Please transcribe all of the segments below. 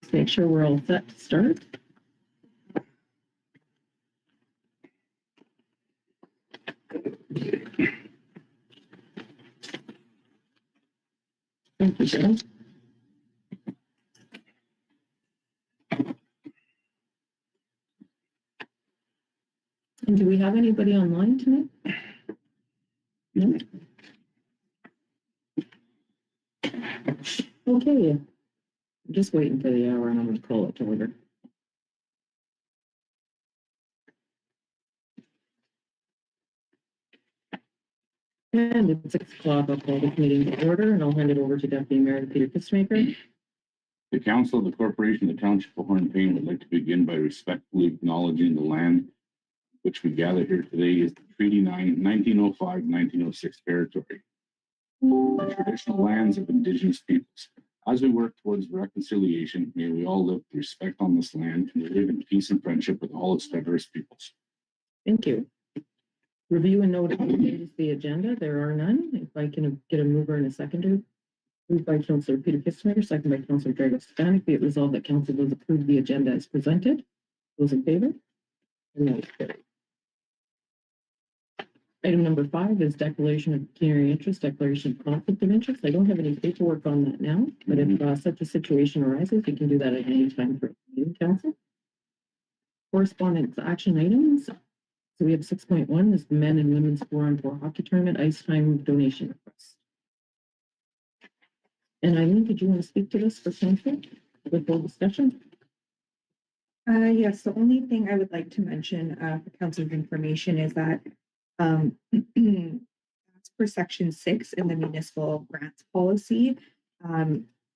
Let's make sure we're all set to start. Thank you, Jen. And do we have anybody online tonight? No? Okay. I'm just waiting for the hour and I'm going to call it to order. And it's 6 o'clock. I'll call this meeting to order and I'll hand it over to Deputy Mayor Peter Kissmaker. The Council of the Corporation of the Township of Hornepayne would like to begin by respectfully acknowledging the land which we gather here today is the Treaty 9, 1905-1906 territory, the traditional lands of Indigenous peoples. As we work towards reconciliation, may we all live with respect on this land and live in peace and friendship with all its diverse peoples. Thank you. Review and note of the agenda. There are none. If I can get a mover and a seconder. Moved by Councillor Peter Kissmaker, second by Councillor Drago Stefanik. Be it resolved that Council does approve the agenda as presented. Those in favor? And that is carried. Item number 5 is declaration of pecuniary interest, declaration of conflict of interest. I don't have any paperwork on that now, but if such a situation arises, you can do that at any time for the council. Correspondence action items. So we have 6.1 is the men and women's 4-on-4 hockey tournament ice time donation request. And Eileen, did you want to speak to this for council with full discussion? Yes, the only thing I would like to mention for council's information is that as per section 6 in the municipal grants policy,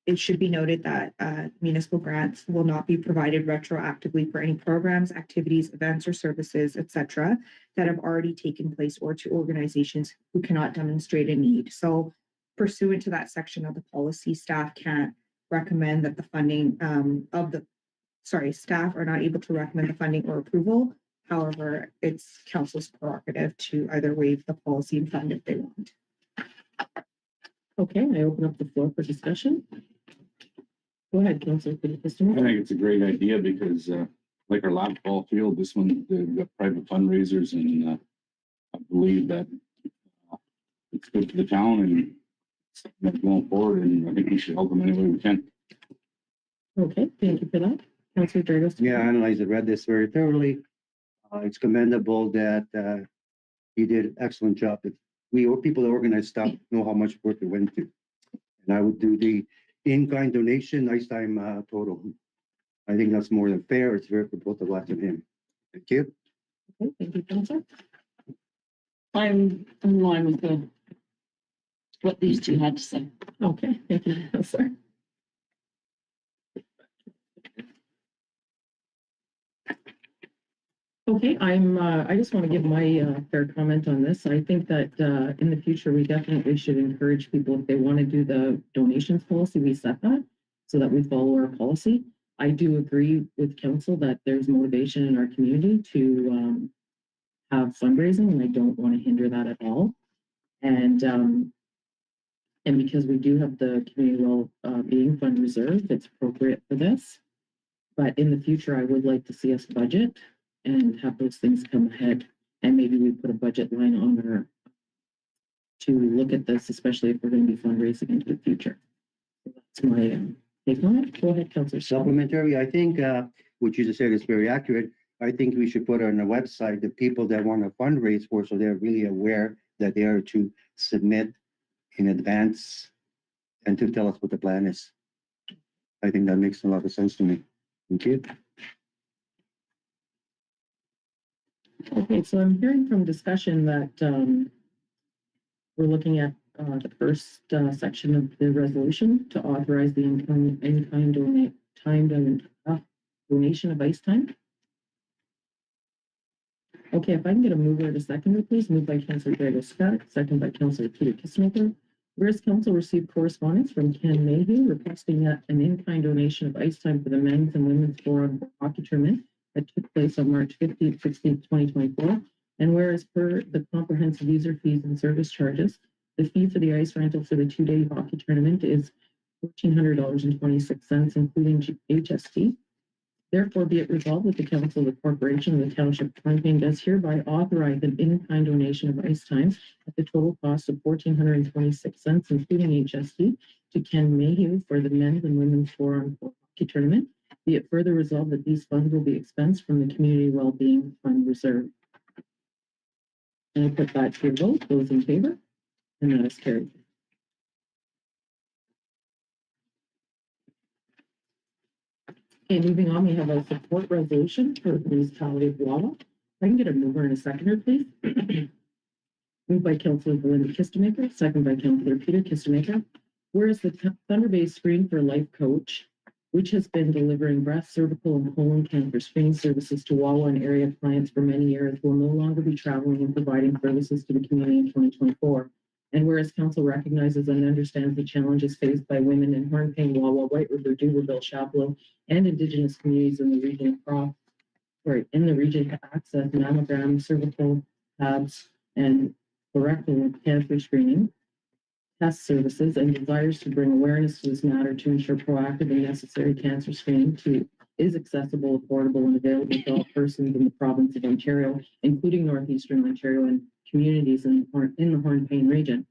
it should be noted that municipal grants will not be provided retroactively for any programs, activities, events, or services, etc., that have already taken place or to organizations who cannot demonstrate a need. So pursuant to that section of the policy, staff can't recommend that the funding staff are not able to recommend the funding or approval. However, it's council's prerogative to either waive the policy and fund if they want. Okay, I open up the floor for discussion. Go ahead, Councillor. I think it's a great idea because, like our last ball field, this one, they've got private fundraisers, and I believe that it's good for the town and something going forward, and I think we should help them any way we can. Okay, thank you for that. Councillor Drago. Yeah, I analyzed and read this very thoroughly. It's commendable that he did an excellent job. People that organize stuff know how much work it went to. And I would do the in-kind donation, nice time total. I think that's more than fair. It's fair for both of us and him. Thank you. Okay, thank you, Councillor. I'm in line with what these two had to say. Okay, thank you, Councillor. Okay, I just want to give my fair comment on this. I think that in the future, we definitely should encourage people, if they want to do the donations policy, we set that so that we follow our policy. I do agree with council that there's motivation in our community to have fundraising, and I don't want to hinder that at all. And because we do have the community well-being fund reserve, it's appropriate for this. But in the future, I would like to see us budget and have those things come ahead, and maybe we put a budget line on her to look at this, especially if we're going to be fundraising into the future. So that's my take on it. Go ahead, Councillor. Supplementary, I think what you just said is very accurate. I think we should put on the website the people that want to fundraise for, so they're really aware that they are to submit in advance and to tell us what the plan is. I think that makes a lot of sense to me. Thank you. Okay, so I'm hearing from discussion that we're looking at the first section of the resolution to authorize the in-kind donation of ice time. Okay, if I can get a mover and a seconder, please. Moved by Councillor Drago Scott, second by Councillor Peter Kissmaker. Whereas council received correspondence from Ken Mayhew requesting that an in-kind donation of ice time for the men's and women's 4-on-4 hockey tournament that took place on March 15th, 16th, 2024. And whereas per the comprehensive user fees and service charges, the fee for the ice rental for the 2-day hockey tournament is $1,400.26, including HST. Therefore, be it resolved that the Council of the Corporation of the Township of Hornepayne does hereby authorize an in-kind donation of ice time at the total cost of $1,426, including HST, to Ken Mayhew for the men's and women's 4-on-4 hockey tournament. Be it further resolved that these funds will be expensed from the Community Wellbeing Fund Reserve. And I put that to your vote. Those in favor? And that is carried. Okay, moving on, we have a support resolution for the municipality of Wawa. If I can get a mover and a seconder, please. Moved by Councilor Belinda Kistemaker, second by Councilor Peter Kistemaker. Whereas the Thunder Bay Screen for Life Coach, which has been delivering breast, cervical, and colon cancer screening services to Wawa and area clients for many years, will no longer be traveling and providing services to the community in 2024. And whereas Council recognizes and understands the challenges faced by women in Hornepayne, Wawa, White River, Duberville, Chapleau, and Indigenous communities in the region to access mammogram, cervical tabs, and colorectal cancer screening test services, and desires to bring awareness to this matter to ensure proactive and necessary cancer screening is accessible, affordable, and available to all persons in the province of Ontario, including Northeastern Ontario and communities in the Hornepayne region.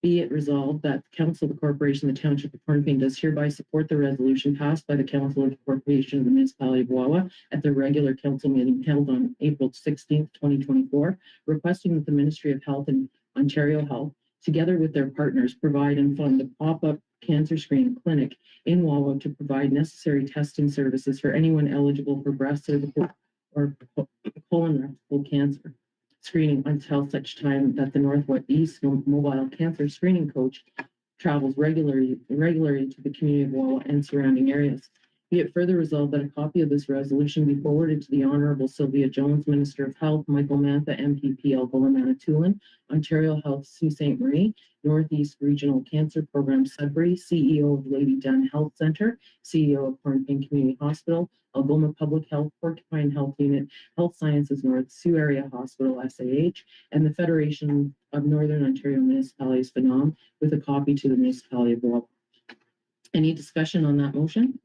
Be it resolved that the Council of the Corporation of the Township of Hornepayne does hereby support the resolution passed by the Council of the Corporation of the Municipality of Wawa at their regular council meeting held on April 16th, 2024, requesting that the Ministry of Health and Ontario Health, together with their partners, provide and fund a pop-up cancer screening clinic in Wawa to provide necessary testing services for anyone eligible for breast, cervical, or colorectal cancer screening until such time that the Northwest Mobile Cancer Screening Coach travels regularly to the community of Wawa and surrounding areas. Be it further resolved that a copy of this resolution be forwarded to the Honorable Sylvia Jones, Minister of Health, Michael Mantha, MPP, Algoma Manitoulin, Ontario Health, Sault Ste. Marie, Northeast Regional Cancer Program, Sudbury, CEO of Lady Dunn Health Center, CEO of Hornepayne Community Hospital, Algoma Public Health, Porcupine Health Unit, Health Sciences North, Sioux Area Hospital, SAH, and the Federation of Northern Ontario Municipalities, FNOM, with a copy to the Municipality of Wawa. Any discussion on that motion?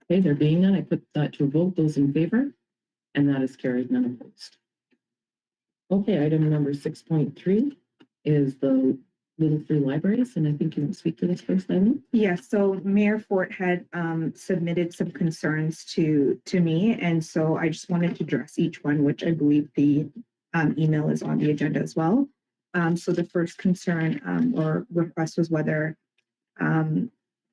Okay, there being none, I put that to a vote. Those in favor? And that is carried, none opposed. Okay, item number 6.3 is the Little Free Libraries, and I think you want to speak to this first, Eileen? Yes, so Mayor Fort had submitted some concerns to me, and so I just wanted to address each one, which I believe the email is on the agenda as well. So the first concern or request was whether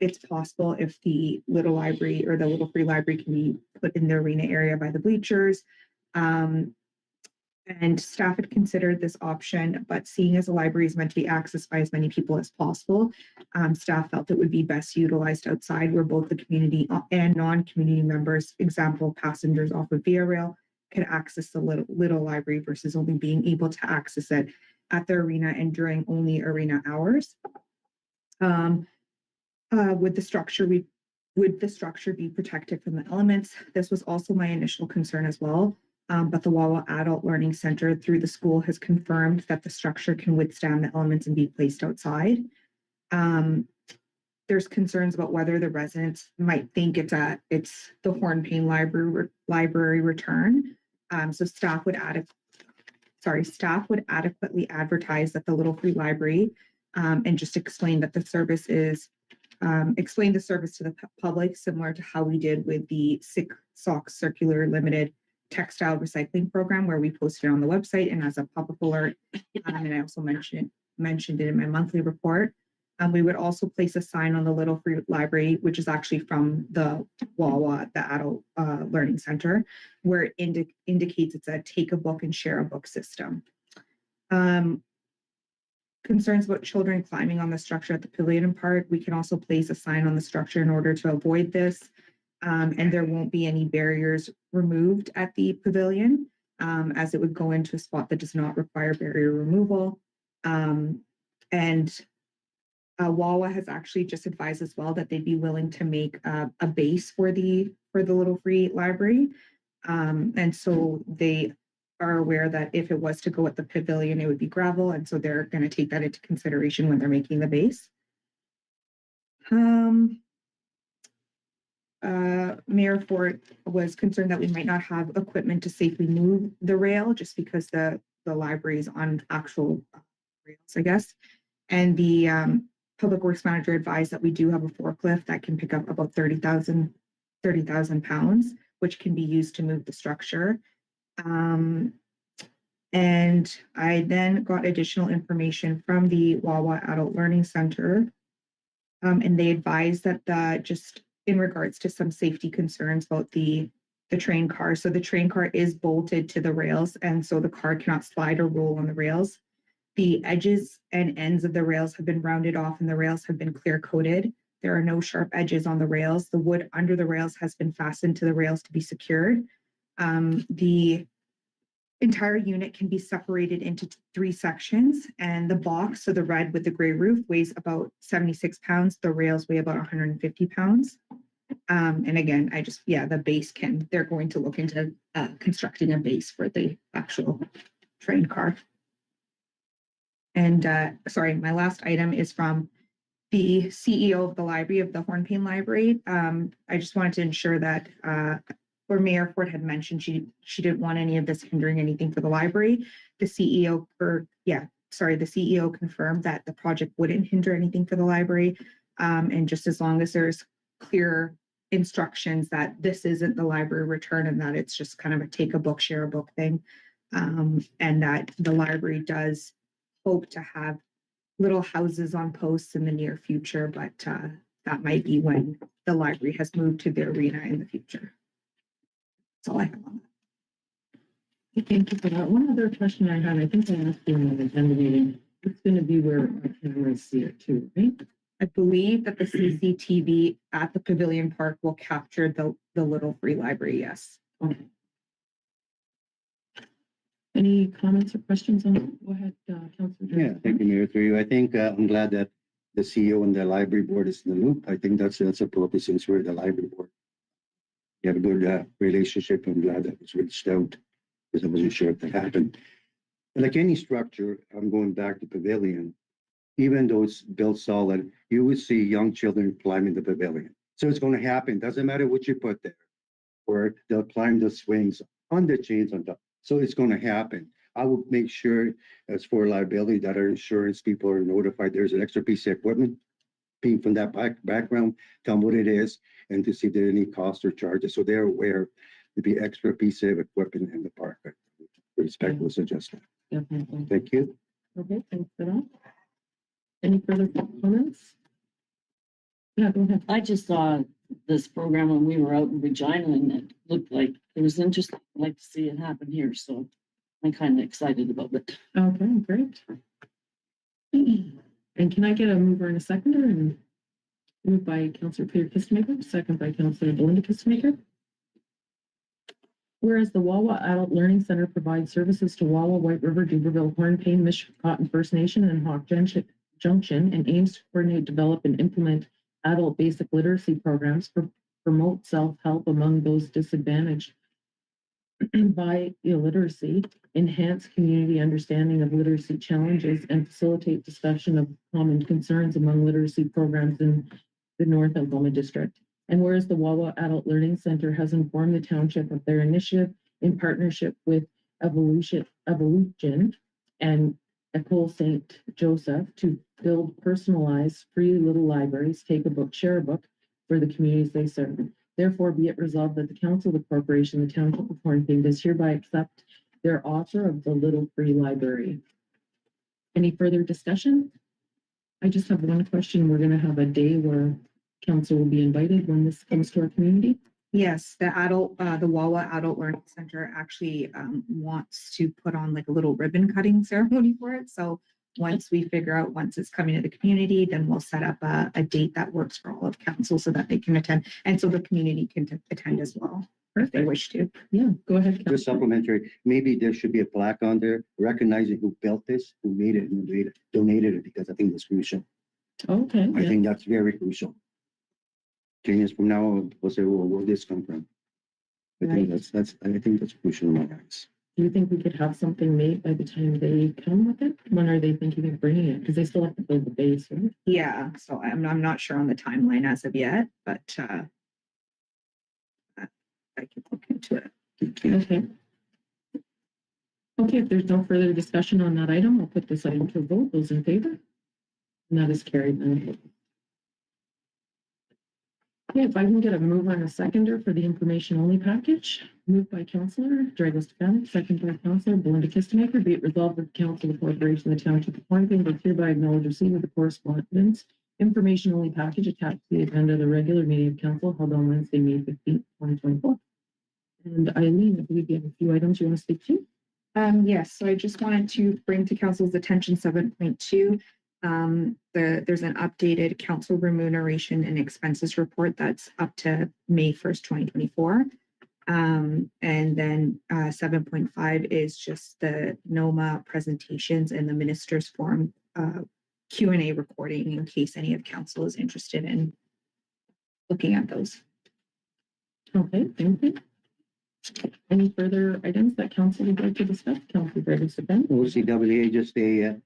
it's possible if the Little Library or the Little Free Library can be put in the arena area by the bleachers. And staff had considered this option, but seeing as the library is meant to be accessed by as many people as possible, staff felt it would be best utilized outside where both the community and non-community members, example, passengers off of Via Rail, could access the little library versus only being able to access it at the arena and during only arena hours. Would the structure be protected from the elements? This was also my initial concern as well. But the Wawa Adult Learning Center through the school has confirmed that the structure can withstand the elements and be placed outside. There's concerns about whether the residents might think it's the Hornepayne library return. So staff would adequately advertise that the Little Free Library and just explain that the service is explain the service to the public, similar to how we did with the Sick Socks Circular Limited Textile Recycling Program, where we posted it on the website and as a pop-up alert. And I also mentioned it in my monthly report. We would also place a sign on the Little Free Library, which is actually from the Wawa, the Adult Learning Center, where it indicates it's a take a book and share a book system. Concerns about children climbing on the structure at the pavilion part, we can also place a sign on the structure in order to avoid this. And there won't be any barriers removed at the pavilion, as it would go into a spot that does not require barrier removal. Wawa has actually just advised as well that they'd be willing to make a base for the Little Free Library. And so they are aware that if it was to go at the pavilion, it would be gravel. And so they're going to take that into consideration when they're making the base. Mayor Ford was concerned that we might not have equipment to safely move the rail just because the library is on actual rails, I guess. And the public works manager advised that we do have a forklift that can pick up about 30,000 pounds, which can be used to move the structure. And I then got additional information from the Wawa Adult Learning Center. And they advised that just in regards to some safety concerns about the train car. So the train car is bolted to the rails, and so the car cannot slide or roll on the rails. The edges and ends of the rails have been rounded off and the rails have been clear coated. There are no sharp edges on the rails. The wood under the rails has been fastened to the rails to be secured. The entire unit can be separated into 3 sections, and the box, so the red with the gray roof, weighs about 76 pounds. The rails weigh about 150 pounds. And again, the base they're going to look into constructing a base for the actual train car. And sorry, my last item is from the CEO of the library, of the Hornepayne Library. I just wanted to ensure that where Mayor Ford had mentioned she didn't want any of this hindering anything for the library. The CEO confirmed that the project wouldn't hinder anything for the library. And just as long as there's clear instructions that this isn't the library return and that it's just kind of a take a book, share a book thing. And that the library does hope to have little houses on posts in the near future, but that might be when the library has moved to the arena in the future. That's all I have on that. Thank you for that. One other question I had, I think I asked you in the agenda meeting, it's going to be where our cameras see it too, right? I believe that the CCTV at the Pavilion Park will capture the little free library, yes. Okay. Any comments or questions on that? Go ahead, Councillor. Yeah, thank you, Mayor, through you. I think I'm glad that the CEO and the library board is in the loop. I think that's appropriate since we're the library board. We have a good relationship. I'm glad that was reached out because I wasn't sure if that happened. And like any structure, I'm going back to Pavilion. Even though it's built solid, you would see young children climbing the pavilion. So it's going to happen. Doesn't matter what you put there, or they'll climb the swings on the chains on top. So it's going to happen. I will make sure, as for liability, that our insurance people are notified there's an extra piece of equipment being from that background, tell them what it is, and to see if there are any costs or charges. So they're aware to be extra piece of equipment in the park. Respectful suggestion. Definitely. Thank you. Okay, thanks for that. Any further comments? Yeah, go ahead. I just saw this program when we were out in Regina and it looked like it was interesting. I'd like to see it happen here. So I'm kind of excited about it. Okay, great. And can I get a mover and a seconder? And moved by Councillor Peter Kistemaker, second by Councillor Belinda Kistemaker. Whereas the Wawa Adult Learning Center provides services to Wawa, White River, Dubreuilville, Hornepayne, Mishcotton First Nation, and Hawk Junction, and aims to coordinate, develop, and implement adult basic literacy programs for promote self-help among those disadvantaged by illiteracy, enhance community understanding of literacy challenges, and facilitate discussion of common concerns among literacy programs in the North Algoma District. And whereas the Wawa Adult Learning Center has informed the township of their initiative in partnership with Evolution and Ecole Saint Joseph to build personalized free little libraries, take a book, share a book for the communities they serve. Therefore, be it resolved that the Council of the Corporation, the Township of Hornepayne, does hereby accept their offer of the Little Free Library. Any further discussion? I just have one question. We're going to have a day where council will be invited when this comes to our community. Yes, the Wawa Adult Learning Center actually wants to put on like a little ribbon cutting ceremony for it. So once we figure out once it's coming to the community, then we'll set up a date that works for all of council so that they can attend, and so the community can attend as well if they wish to. Yeah, go ahead. Just Councillor. supplementary, maybe there should be a plaque on there recognizing who built this, who made it, and who donated it, because I think that's crucial. Okay. I Yeah. think that's very crucial. 10 years from now, we'll say, well, where did this come from? I think Right. that's crucial in my eyes. Do you think we could have something made by the time they come with it? When are they thinking of bringing it? Because they still have to build the base, right? Yeah, so I'm not sure on the timeline as of yet, but I can look into it. Okay. Okay, if there's no further discussion on that item, I'll put this item to a vote. Those in favor? And that is carried. Okay, if I can get a mover and a seconder for the information only package, moved by Councillor Drago Stefanik, second by Councillor Belinda Kistemaker, be it resolved that the Council of the Corporation of the Township of Hornepayne does hereby acknowledge receipt of the correspondence information only package attached to the agenda of the regular meeting of council held on Wednesday, May 15th, 2024. And Eileen, I believe you have a few items you want to speak to. Yes, so I just wanted to bring to council's attention 7.2. There's an updated council remuneration and expenses report that's up to May 1st, 2024. And then 7.5 is just the NOMA presentations and the minister's forum Q&A recording in case any of council is interested in looking at those. Okay, thank you. Any further items that council would like to discuss? Councilor Drago Stefanik. OCWA, just a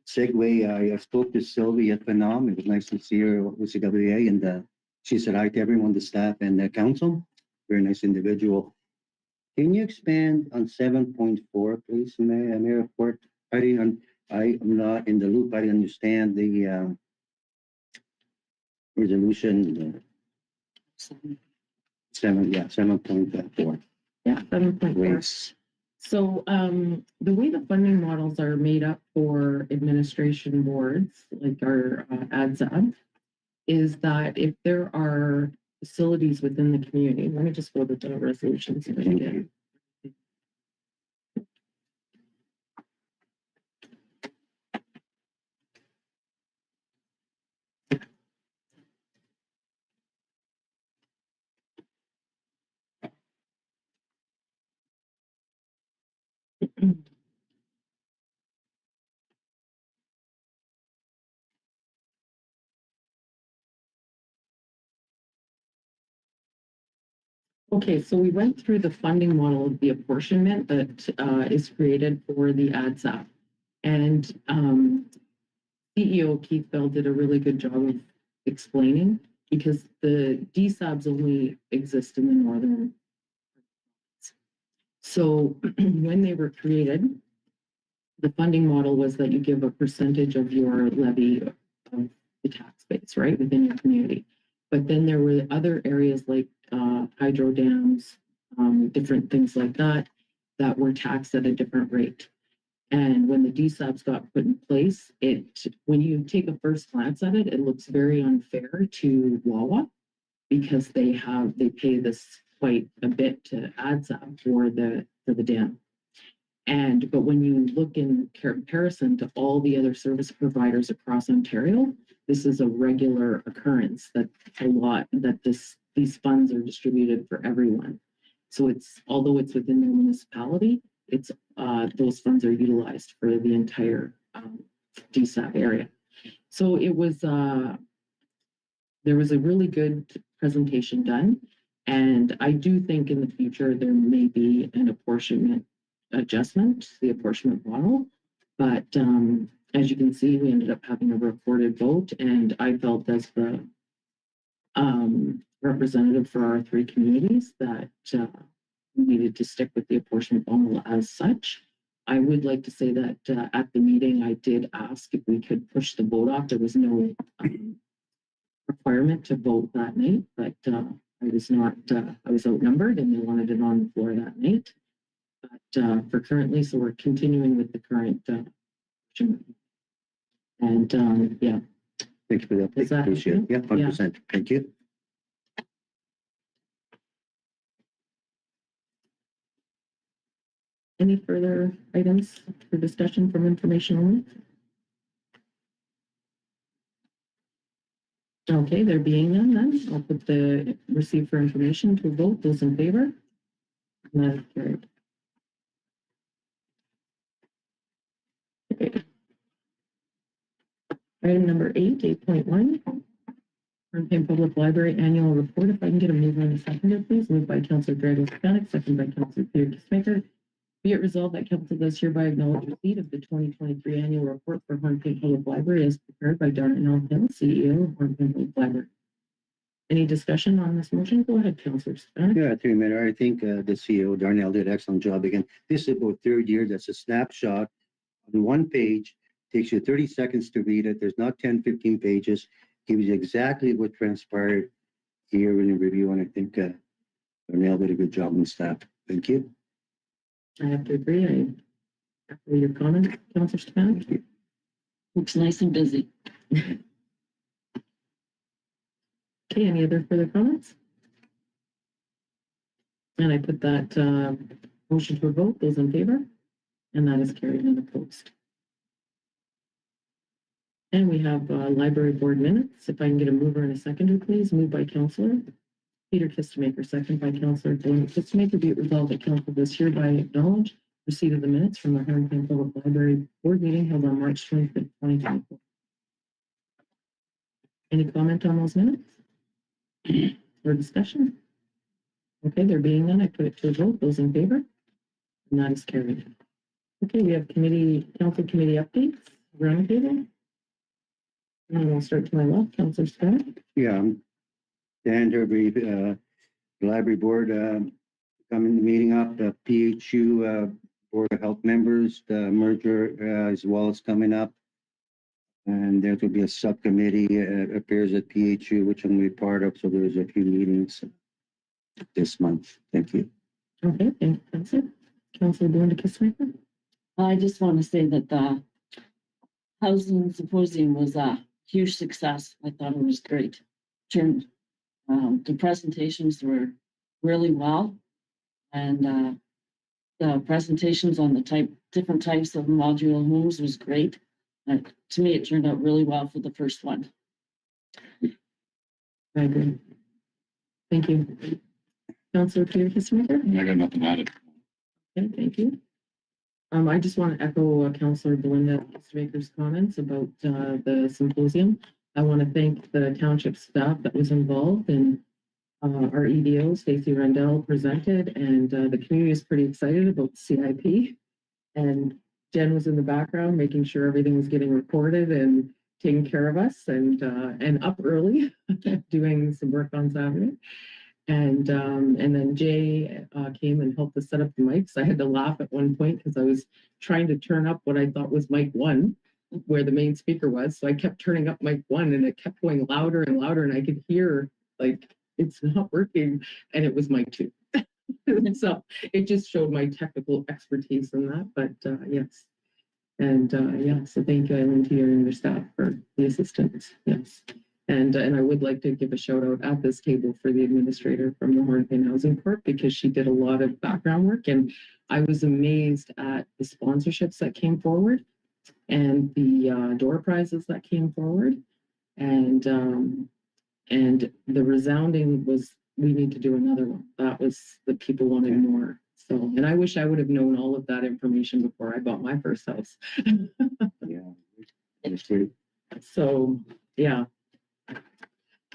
segue. I spoke to Sylvia Phenom. It was nice to see her at OCWA, and she said hi to everyone, the staff and the council. Very nice individual. Can you expand on 7.4, please, Mayor Court? I'm not in the loop. I didn't understand the resolution. 7.4. Yeah, 7.4. Race. So the way the funding models are made up for administration boards, like our ADSAB, is that if there are facilities within the community, let me just go to the resolutions. If I can get it. Okay, so we went through the funding model of the apportionment that is created for the ADSAP. And CEO Keith Bell did a really good job of explaining, because the DSABs only exist in the northern. So when they were created, the funding model was that you give a percentage of your levy of the tax base, right, within your community. But then there were other areas like hydro dams, different things like that, that were taxed at a different rate. And when the DSABs got put in place, when you take a first glance at it, it looks very unfair to Wawa, because they pay this quite a bit to ADSAB for the dam. But when you look in comparison to all the other service providers across Ontario, this is a regular occurrence that these funds are distributed for everyone. So although it's within the municipality, those funds are utilized for the entire DSAB area. So there was a really good presentation done, and I do think in the future there may be an apportionment adjustment, the apportionment model. But as you can see, we ended up having a recorded vote, and I felt as the representative for our three communities that we needed to stick with the apportionment model as such. I would like to say that at the meeting, I did ask if we could push the vote off. There was no requirement to vote that night, but I was not, I was outnumbered, and they wanted it on the floor that night. But for currently, so we're continuing with the current and yeah. Thank you for that. Is that Appreciate it. okay? Yeah, 100%. Thank you. Any further items for discussion from information only? Okay, there being none, then I'll put the receive for information to a vote. Those in favor? And that is carried. Okay. Item number 8.1. Hornepayne Public Library Annual Report. If I can get a mover and a seconder, please. Moved by Councillor Drago Stefanik, second by Councillor Peter Kissmaker. Be it resolved that council does hereby acknowledge receipt of the 2023 annual report for Hornepayne Public Library as prepared by Darnell Hill, CEO of Hornepayne Public Library. Any discussion on this motion? Go ahead, Councillor Spanish. Yeah, through a minute. I think the CEO, Darnell, did an excellent job again. This is about third year. That's a snapshot on one page. Takes you 30 seconds to read it. There's not 10, 15 pages. Gives you exactly what transpired here in the review. And I think Darnell did a good job on staff. Thank you. I have to agree. I echo your comment, Councillor Spanish. Looks nice and busy. Okay, any other further comments? And I put that motion to a vote. Those in favor? And that is carried and opposed. And we have library board minutes. If I can get a mover and a seconder, please. Moved by Councillor Peter Kistemaker, second by Councillor Belinda Kistemaker. Be it resolved that council does hereby acknowledge receipt of the minutes from the Hornepayne Public Library board meeting held on March 25th, 2024. Any comment on those minutes? Or discussion? Okay, there being none, I put it to a vote. Those in favor? And that is carried. Okay, we have council committee updates. Roundtable. And we'll start to my left, Councillor Scott. Yeah, Dan Derby, library board coming meeting up, the PHU Board of Health members, the merger as well as coming up. And there will be a subcommittee appears at PHU, which I'm going to be part of. So there's a few meetings this month. Thank you. Okay, thank you, Councillor. Councillor Belinda Kistemaker. I just want to say that the housing symposium was a huge success. I thought it was great. The presentations were really well, and the presentations on the different types of modular homes was great. To me, it turned out really well for the first one. I agree. Thank you. Councillor Peter Kistemaker. I got nothing added. Okay, thank you. I just want to echo Councillor Belinda Kistemaker's comments about the symposium. I want to thank the township staff that was involved, and our EDO, Stacey Rendell, presented, and the community is pretty excited about the CIP. And Jen was in the background, making sure everything was getting recorded and taking care of us, and up early, doing some work on Saturday. And then Jay came and helped us set up the mics. I had to laugh at one point because I was trying to turn up what I thought was mic 1, where the main speaker was. So I kept turning up mic 1, and it kept going louder and louder, and I could hear like it's not working, and it was mic 2. So it just showed my technical expertise in that. But yes, and yeah, so thank you, Eileen, to you and your staff for the assistance. Yes. And I would like to give a shout out at this table for the administrator from the Hornepayne Housing Corp, because she did a lot of background work, and I was amazed at the sponsorships that came forward and the door prizes that came forward, and the resounding was, we need to do another one. That was the people wanted more. So, and I wish I would have known all of that information before I bought my first house. Yeah, that's great. So, yeah.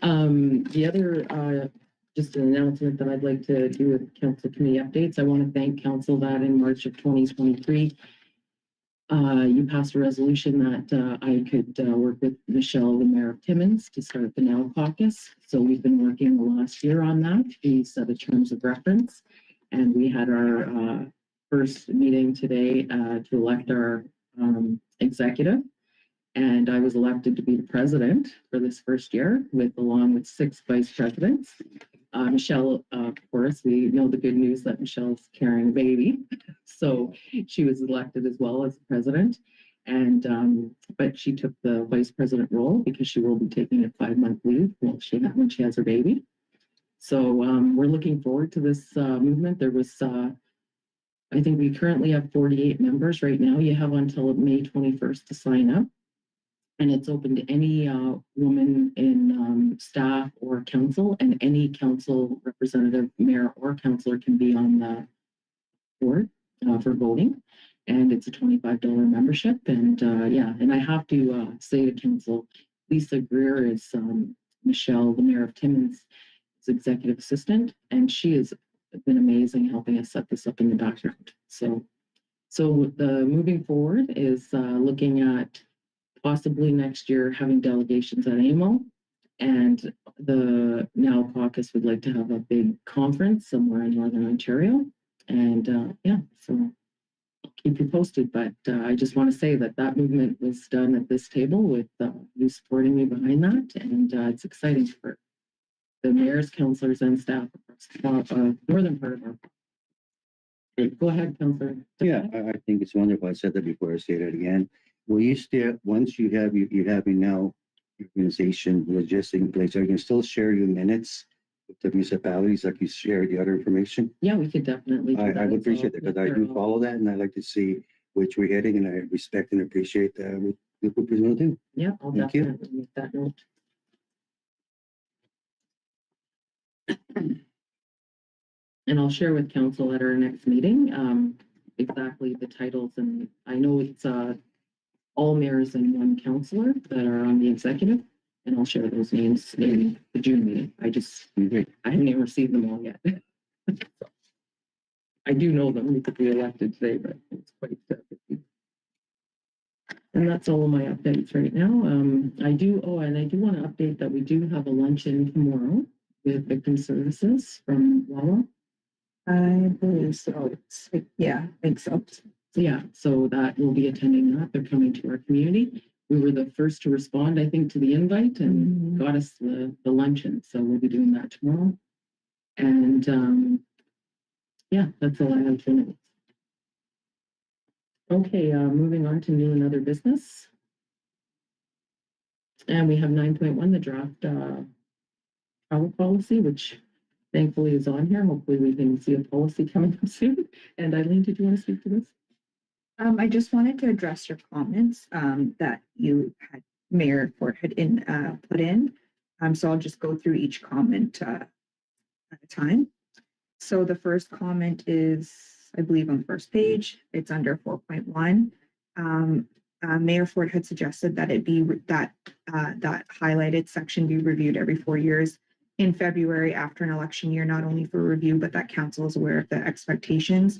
The other, just an announcement that I'd like to do with council committee updates. I want to thank council that in March of 2023, you passed a resolution that I could work with Michelle, the mayor of Timmins, to start the Now Caucus. So we've been working the last year on that. We set a terms of reference, and we had our first meeting today to elect our executive. And I was elected to be the president for this first year, along with 6 vice presidents. Michelle, of course, we know the good news that Michelle's carrying a baby, so she was elected as well as president. And but she took the vice president role because she will be taking a 5-month leave when she has her baby. So we're looking forward to this movement. There was, I think we currently have 48 members right now. You have until May 21st to sign up. And it's open to any woman in staff or council, and any council representative, mayor or councillor can be on the board for voting. And it's a $25 membership. And yeah, and I have to say to council, Lisa Greer is Michelle, the mayor of Timmins, executive assistant, and she has been amazing helping us set this up in the background. So So the moving forward is looking at possibly next year having delegations at AMO. And the Now Caucus would like to have a big conference somewhere in Northern Ontario. And yeah, so I'll keep you posted. But I just want to say that that movement was done at this table with you supporting me behind that. And it's exciting for the mayors, councillors, and staff across northern part of our. Good. Go ahead, councillor. Yeah, I think it's wonderful. I said that before, I say that again. Will you still, once you have, you having now organization logistic in place, are you can still share your minutes with the municipalities like you share the other information? Yeah, we could definitely. Do I that. would appreciate that because I do follow that and I like to see which we're heading and I respect and appreciate what the group is going to do. Yeah, I'll Thank you. definitely make that note. And I'll share with council at our next meeting, exactly the titles, and I know it's, all mayors and one councillor that are on the executive, and I'll share those names in the June meeting. I haven't even received them all yet. I do know them because we elected today, but it's quite, and that's all of my updates right now. I do want to update that we do have a luncheon tomorrow with victim services from Wawa. I believe so. Yeah, I think so. Yeah, so that we'll be attending that. They're coming to our community. We were the first to respond, I think, to the invite and got us the luncheon. So we'll be doing that tomorrow. And yeah, that's all I have for minutes. Okay, moving on to new and other business. And we have 9.1, the draft travel policy, which thankfully is on here. Hopefully we can see a policy coming up soon. And Eileen, did you want to speak to this? I just wanted to address your comments that you had, Mayor Ford had put in. So I'll just go through each comment at a time. So the first comment is, I believe, on the first page. It's under 4.1. Mayor Ford had suggested that it be that highlighted section be reviewed every 4 years in February after an election year, not only for review, but that council is aware of the expectations.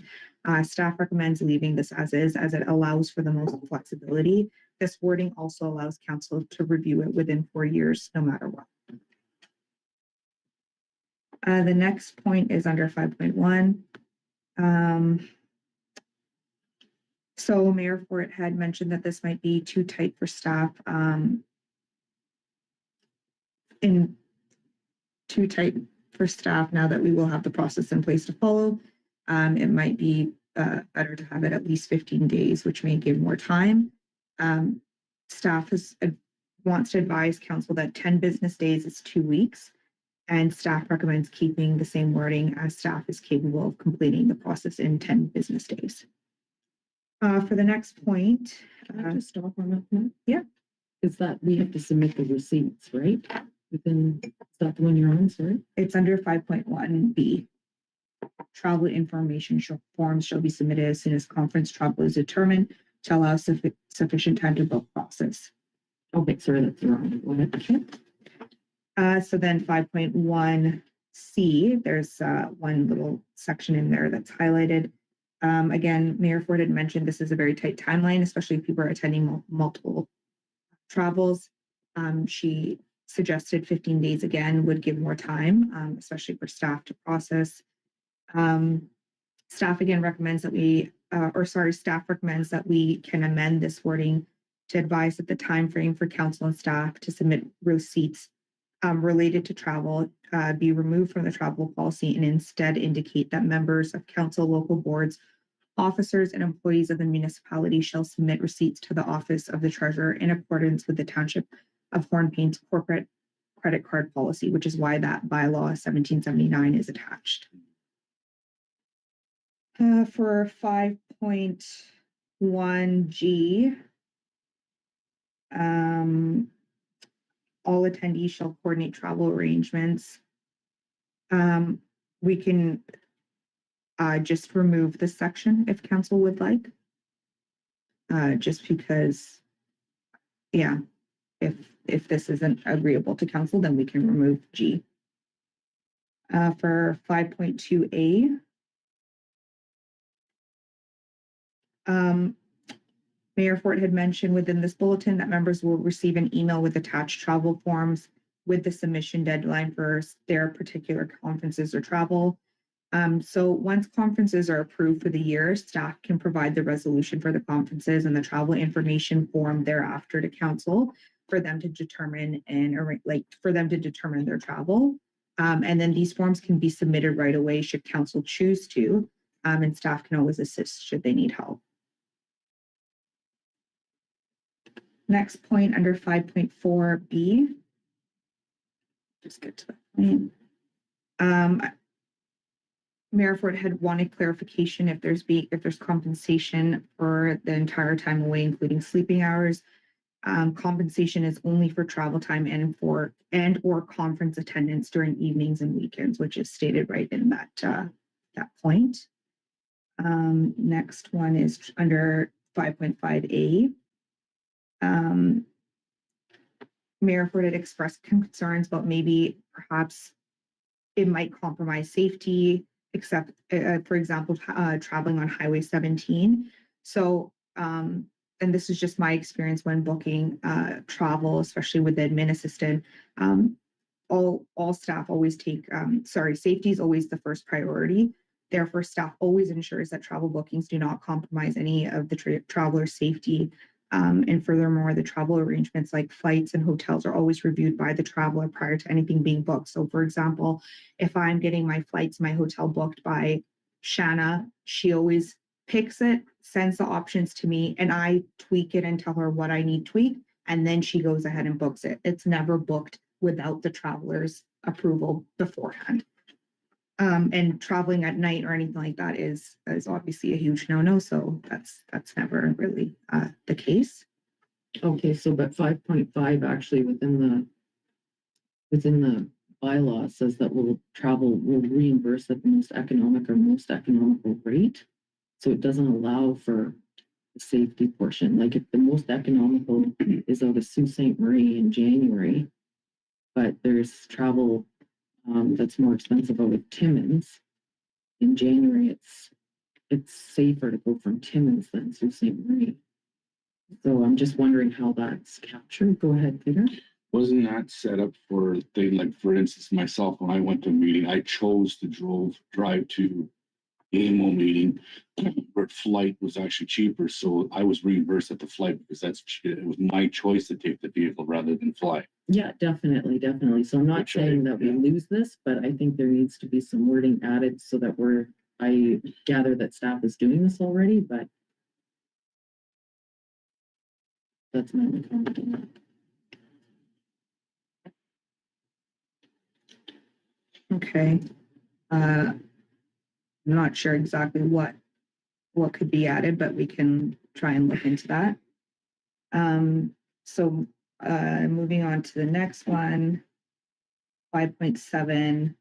Staff recommends leaving this as is, as it allows for the most flexibility. This wording also allows council to review it within 4 years, no matter what. The next point is under 5.1. So Mayor Fort had mentioned that this might be too tight for staff, now that we will have the process in place to follow. It might be better to have it at least 15 days, which may give more time. Staff wants to advise council that 10 business days is 2 weeks, and staff recommends keeping the same wording as staff is capable of completing the process in 10 business days. For the next point, Can I just stop on that one? Yeah. Is that we have to submit the receipts, right? Within, is that the one you're on, sorry? it's under 5.1B. Travel information forms shall be submitted as soon as conference travel is determined to allow sufficient time to book process. Okay, sorry, that's wrong. Go ahead. So then 5.1C, there's one little section in there that's highlighted. Again, Mayor Ford had mentioned this is a very tight timeline, especially if people are attending multiple travels. She suggested 15 days again would give more time, especially for staff to process. Staff again recommends that staff recommends that we can amend this wording to advise that the time frame for council and staff to submit receipts related to travel be removed from the travel policy and instead indicate that members of council, local boards, officers, and employees of the municipality shall submit receipts to the office of the treasurer in accordance with the Township of Hornepayne's corporate credit card policy, which is why that bylaw 1779 is attached. For 5.1G, all attendees shall coordinate travel arrangements. We can just remove this section if council would like. Just because, yeah, if this isn't agreeable to council, then we can remove G. For 5.2A, Mayor Fort had mentioned within this bulletin that members will receive an email with attached travel forms with the submission deadline for their particular conferences or travel. So once conferences are approved for the year, staff can provide the resolution for the conferences and the travel information form thereafter to council for them to determine their travel. And then these forms can be submitted right away should council choose to, and staff can always assist should they need help. Next point under 5.4B. Just get to the point. Mayor Ford had wanted clarification if there's compensation for the entire time away, including sleeping hours. Compensation is only for travel time and or conference attendance during evenings and weekends, which is stated right in that point. Next one is under 5.5A. Mayor Ford had expressed concerns about maybe perhaps it might compromise safety, except for example, traveling on Highway 17. So, and this is just my experience when booking travel, especially with the admin assistant. All staff always take, safety is always the first priority. Therefore, staff always ensures that travel bookings do not compromise any of the traveler's safety. And furthermore, the travel arrangements like flights and hotels are always reviewed by the traveler prior to anything being booked. So for example, if I'm getting my flights, my hotel booked by Shanna, she always picks it, sends the options to me, and I tweak it and tell her what I need tweaked, and then she goes ahead and books it. It's never booked without the traveler's approval beforehand. And traveling at night or anything like that is obviously a huge no-no. So that's never really the case. Okay, so but 5.5 actually within the bylaw says that will reimburse at the most economic or most economical rate. So it doesn't allow for the safety portion. Like if the most economical is out of Sault Ste. Marie in January, but there's travel that's more expensive out of Timmins in January, it's safer to go from Timmins than Sault Ste. Marie. So I'm just wondering how that's captured. Go ahead, Peter. Wasn't that set up for things like, for instance, myself, when I went to a meeting, I chose to drive to AMO meeting where flight was actually cheaper. So I was reimbursed at the flight because it was my choice to take the vehicle rather than fly. Yeah, definitely. So I'm not saying that we lose this, but I think there needs to be some wording added so that I gather that staff is doing this already, but that's my only comment on that. Okay. I'm not sure exactly what could be added, but we can try and look into that. So moving on to the next one, 5.7B,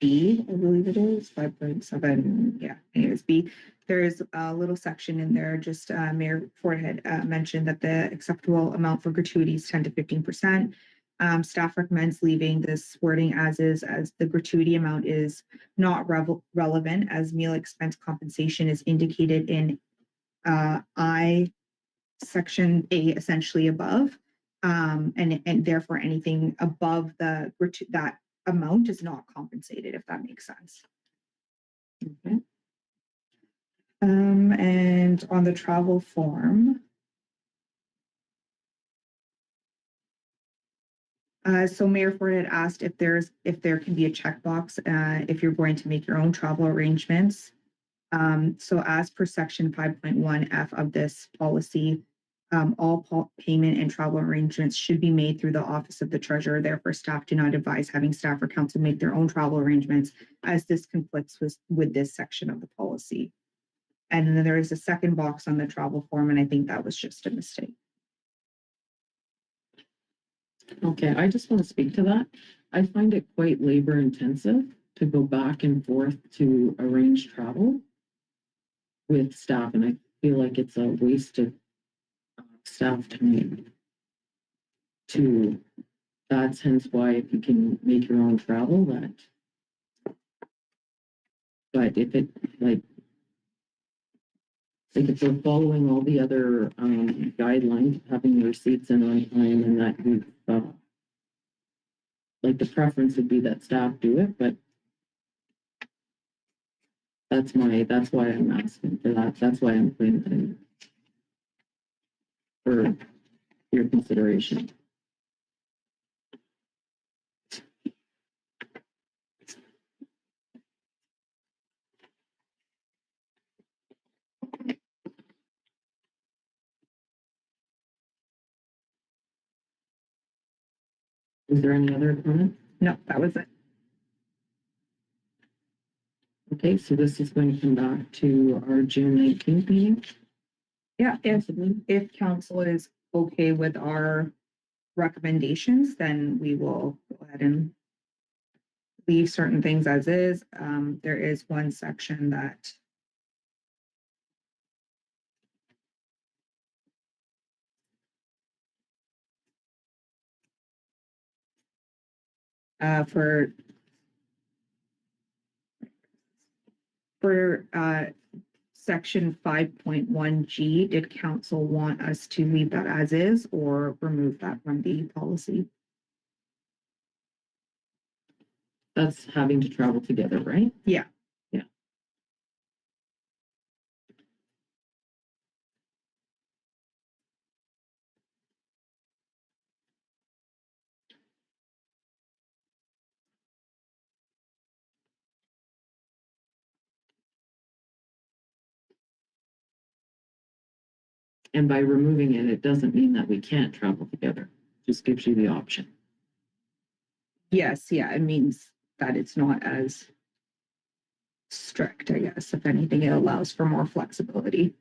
I believe it is 5.7. Yeah, anyways, B. There is a little section in there. Just Mayor Ford had mentioned that the acceptable amount for gratuities 10 to 15%. Staff recommends leaving this wording as is, as the gratuity amount is not relevant, as meal expense compensation is indicated in I section A, essentially above, and therefore anything above that amount is not compensated, if that makes sense. Okay. And on the travel form. So Mayor Ford had asked if there can be a checkbox if you're going to make your own travel arrangements. So as per section 5.1F of this policy, all payment and travel arrangements should be made through the office of the treasurer. Therefore, staff do not advise having staff or council make their own travel arrangements, as this conflicts with this section of the policy. And then there is a second box on the travel form, and I think that was just a mistake. Okay, I just want to speak to that. I find it quite labor intensive to go back and forth to arrange travel with staff, and I feel like it's a waste of staff time. That's hence why if you can make your own travel, but if it like if we're following all the other guidelines, having the receipts in on time and that we like the preference would be that staff do it, but that's why I'm asking for that. That's why I'm putting it in for your consideration. Is there any other comments? No, that was it. Okay, so this is going to come back to our June 19th meeting, Yeah, possibly. if council is okay with our recommendations, then we will go ahead and leave certain things as is. There is one section that for section 5.1G, did council want us to leave that as is or remove that from the policy? That's having to travel together, right? Yeah. Yeah. And by removing it, it doesn't mean that we can't travel together. Just gives you the option. Yes, yeah, it means that it's not as strict, I guess. If anything, it allows for more flexibility.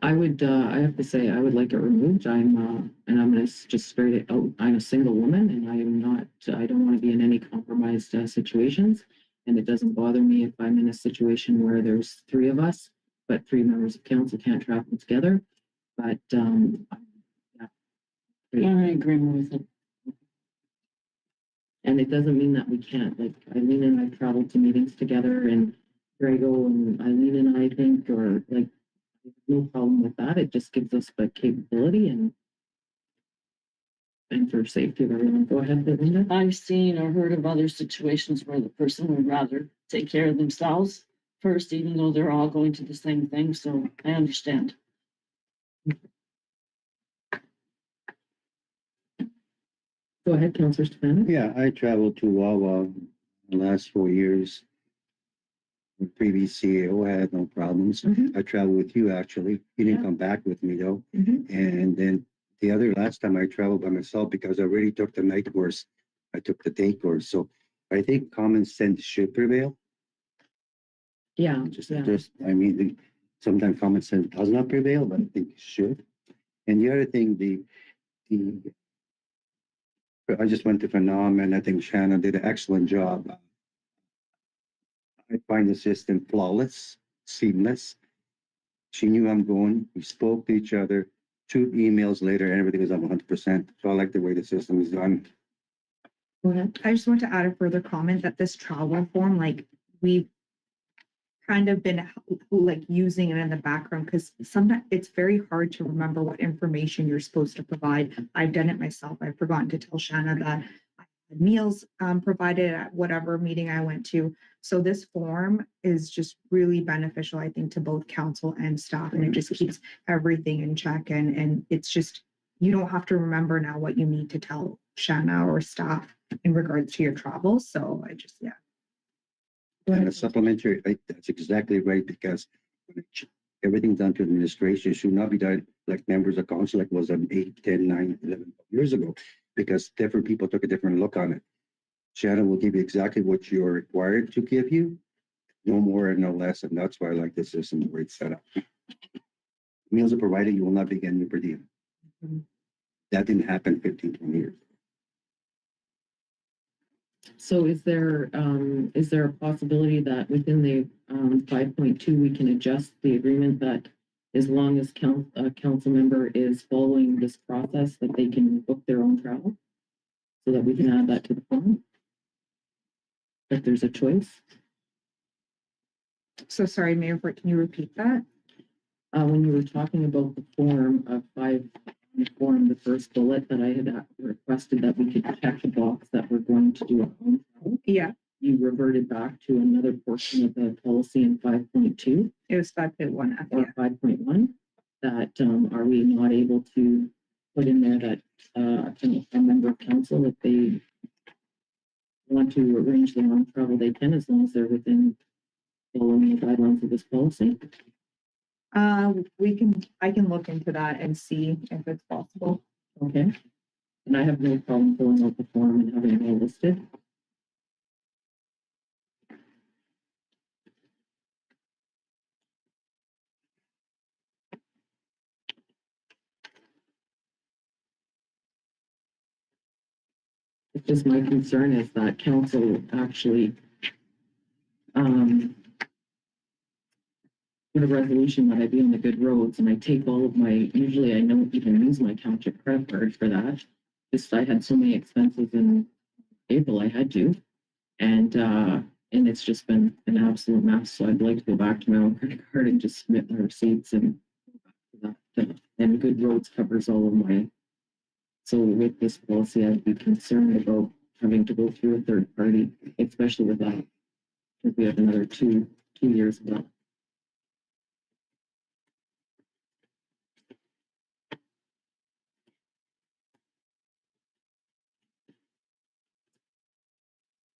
I have to say, I would like it removed. And I'm gonna just straight it out. I'm a single woman and I don't want to be in any compromised situations. And it doesn't bother me if I'm in a situation where there's three of us, but three members of council can't travel together. But, yeah. I'm in agreement with it. And it doesn't mean that we can't, like Eileen and I traveled to meetings together and Grego and Eileen and I think, or like, no problem with that. It just gives us the capability and for safety of everyone. Go ahead, Belinda. I've seen or heard of other situations where the person would rather take care of themselves first, even though they're all going to the same thing, so I understand. Go ahead, Councillor Stefanik. Yeah, I traveled to Wawa the last 4 years. The previous CEO had no problems. I traveled with you, actually. You didn't Yeah. come back with me, though. Mhm. And then the last time I traveled by myself, because I already took the night course, I took the day course. So I think common sense should prevail. Yeah, I mean, sometimes common sense does not prevail, but I think it should. And the other thing, I just went to Phenom, and I think Shannon did an excellent job. I find the system flawless, seamless. She knew I'm going. We spoke to each other. 2 emails later, everything was up 100%. So I like the way the system is done. Go ahead. I just want to add a further comment that this travel form, like we've kind of been like using it in the background because sometimes it's very hard to remember what information you're supposed to provide. I've done it myself. I've forgotten to tell Shanna that I had meals provided at whatever meeting I went to. So this form is just really beneficial, I think, to both council and staff, and it just keeps everything in check. And it's just, you don't have to remember now what you need to tell Shanna or staff in regards to your travel. So I just, yeah. And a supplementary, that's exactly right, because everything's done to administration should not be done like members of council, like was 8, 10, 9, 11 years ago, because different people took a different look on it. Shannon will give you exactly what you're required to give you, no more and no less, and that's why I like this system, the way it's set up. Meals are provided, you will not be getting your per diem. That didn't happen 15, 20 years. So is there a possibility that within the 5.2, we can adjust the agreement that as long as a council member is following this process, that they can book their own travel, so that we can add that to the form. If there's a choice. So sorry, Mayor, can you repeat that? When you were talking about the form of the first bullet that I had requested that we could check the box that we're going to do our own travel, Yeah, you reverted back to another portion of the policy in 5.2 it was 5.1F. or 5.1, that are we not able to put in there that a member of council, if they want to arrange their own travel, they can, as long as they're within following the guidelines of this policy. I can look into that and see if it's possible. Okay. And I have no problem filling out the form and having it all listed. It's just my concern is that council actually put a resolution that I be on the good roads, and I take all of my, usually I don't even use my township credit card for that. Just I had so many expenses in April, I had to. And it's just been an absolute mess. So I'd like to go back to my own credit card and just submit my receipts and and good roads covers all of my. So with this policy, I'd be concerned about having to go through a third party, especially with that, because we have another two years of that.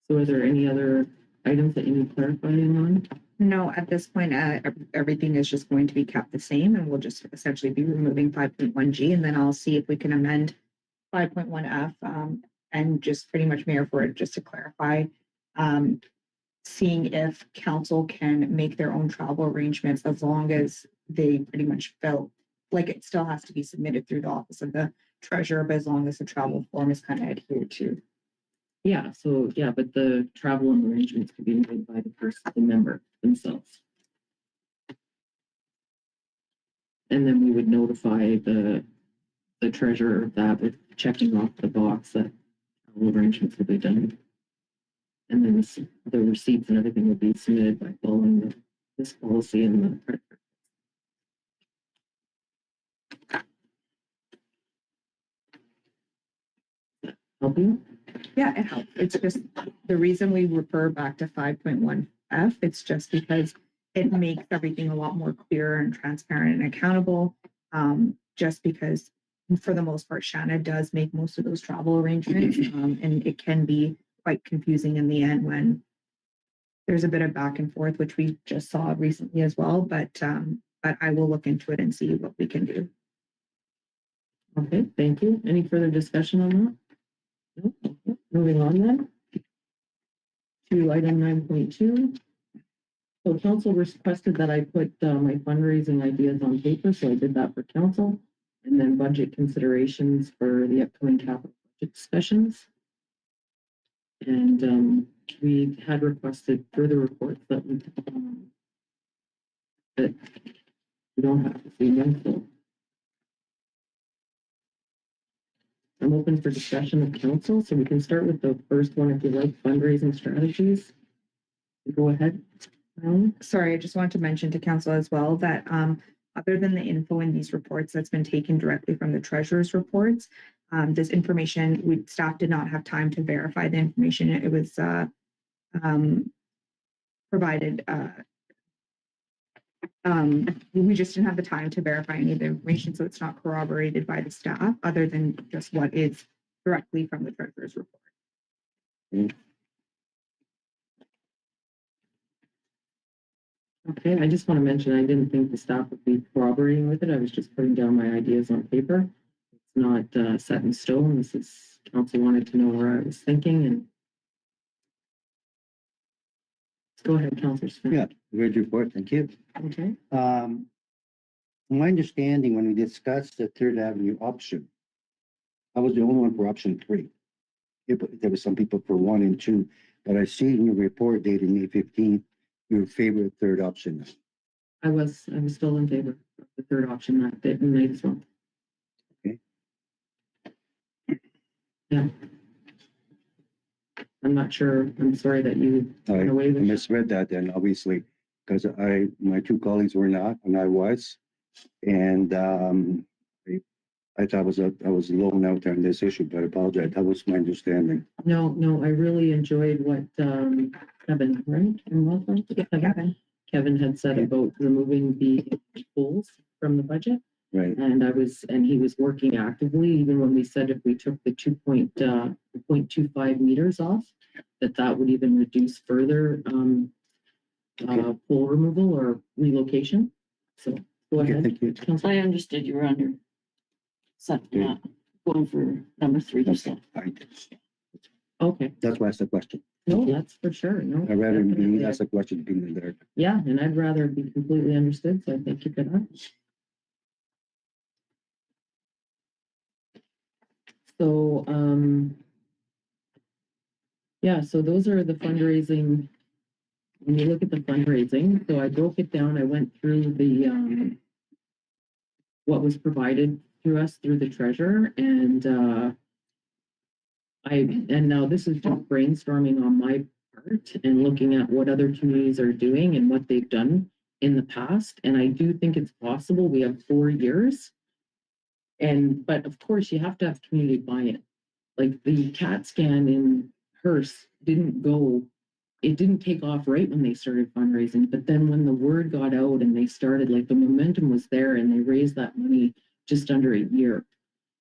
So are there any other items that you need clarifying on? No, at this point, everything is just going to be kept the same, and we'll just essentially be removing 5.1G, and then I'll see if we can amend 5.1F, and just pretty much, Mayor, for it, just to clarify, seeing if council can make their own travel arrangements as long as they pretty much felt like it still has to be submitted through the office of the treasurer, but as long as the travel form is kind of adhered to. Yeah, so yeah, but the travel and arrangements could be made by the member themselves. And then we would notify the treasurer of that with checking off the box that travel arrangements will be done. And then the receipts and everything would be submitted by following this policy and the credit card. Help you? Yeah, it helps. It's just the reason we refer back to 5.1F, it's just because it makes everything a lot more clear and transparent and accountable. Just because for the most part, Shanna does make most of those travel arrangements, and it can be quite confusing in the end when there's a bit of back and forth, which we just saw recently as well. But I will look into it and see what we can do. Okay, thank you. Any further discussion on that? No? Okay. Moving on then to item 9.2. So council requested that I put my fundraising ideas on paper, so I did that for council, and then budget considerations for the upcoming capital budget discussions. And we had requested further reports that we don't have to see them. So I'm open for discussion of council, so we can start with the first one if you like, fundraising strategies. Go ahead. Sorry, I just wanted to mention to council as well that other than the info in these reports that's been taken directly from the treasurer's reports, this information, staff did not have time to verify the information. It was provided. We just didn't have the time to verify any of the information, so it's not corroborated by the staff other than just what is directly from the treasurer's report. Okay, I just want to mention, I didn't think the staff would be corroborating with it. I was just putting down my ideas on paper. It's not set in stone. This is, council wanted to know where I was thinking, and go ahead, Councillor Smith. Yeah, great report, thank you. Okay. My understanding when we discussed the Third Avenue option, I was the only one for option 3. There were some people for 1 and 2, but I see in your report dated May 15th, your favorite third option. I was still in favor of the third option, that didn't make as well. Okay. Yeah. I'm not sure, I'm sorry that you I went away with. misread that then, obviously, because my two colleagues were not, and I was. And I thought I was alone out there on this issue, but I apologize. That was my understanding. No, I really enjoyed what Kevin, right? Kevin had said about removing the goals from the budget. Right. And he was working actively, even when we said if we took the 2.25 meters off, that would even reduce further pole removal or relocation. So go Okay, ahead. thank you. Councillor. I understood you were under going for number 3, so. Okay, That's why I asked the question. no, that's for sure, no. I'd rather definitely. be asked the question being in there. Yeah, and I'd rather be completely understood, so I thank you for that. So, yeah, so those are the fundraising. When you look at the fundraising, so I broke it down, I went through the, what was provided to us through the treasurer, and and now this is just brainstorming on my part and looking at what other communities are doing and what they've done in the past. And I do think it's possible. We have 4 years. But of course you have to have community buy-in. Like the CAT scan in Hearst it didn't take off right when they started fundraising. But then when the word got out and they started, like the momentum was there and they raised that money just under a year.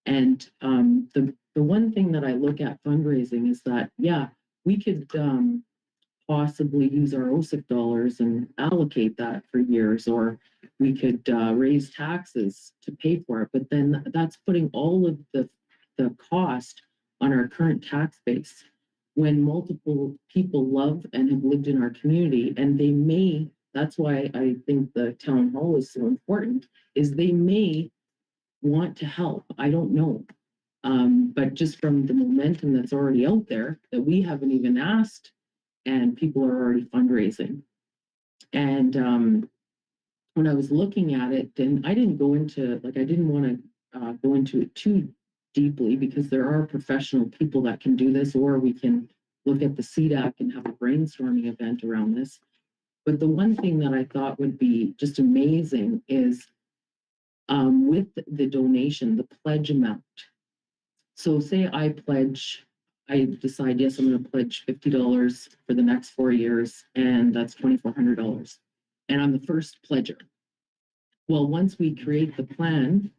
And the one thing that I look at fundraising is that, yeah, we could possibly use our OSIC dollars and allocate that for years, or we could raise taxes to pay for it. But then that's putting all of the cost on our current tax base when multiple people love and have lived in our community, and that's why I think the town hall is so important, is they may want to help. I don't know. But just from the momentum that's already out there that we haven't even asked, and people are already fundraising. And when I was looking at it, and I didn't go into, I didn't want to go into it too deeply because there are professional people that can do this, or we can look at the CDAC and have a brainstorming event around this. But the one thing that I thought would be just amazing is with the donation, the pledge amount. So say I decide, yes, I'm going to pledge $50 for the next 4 years, and that's $2,400. And I'm the first pledger. Well, once we create the plan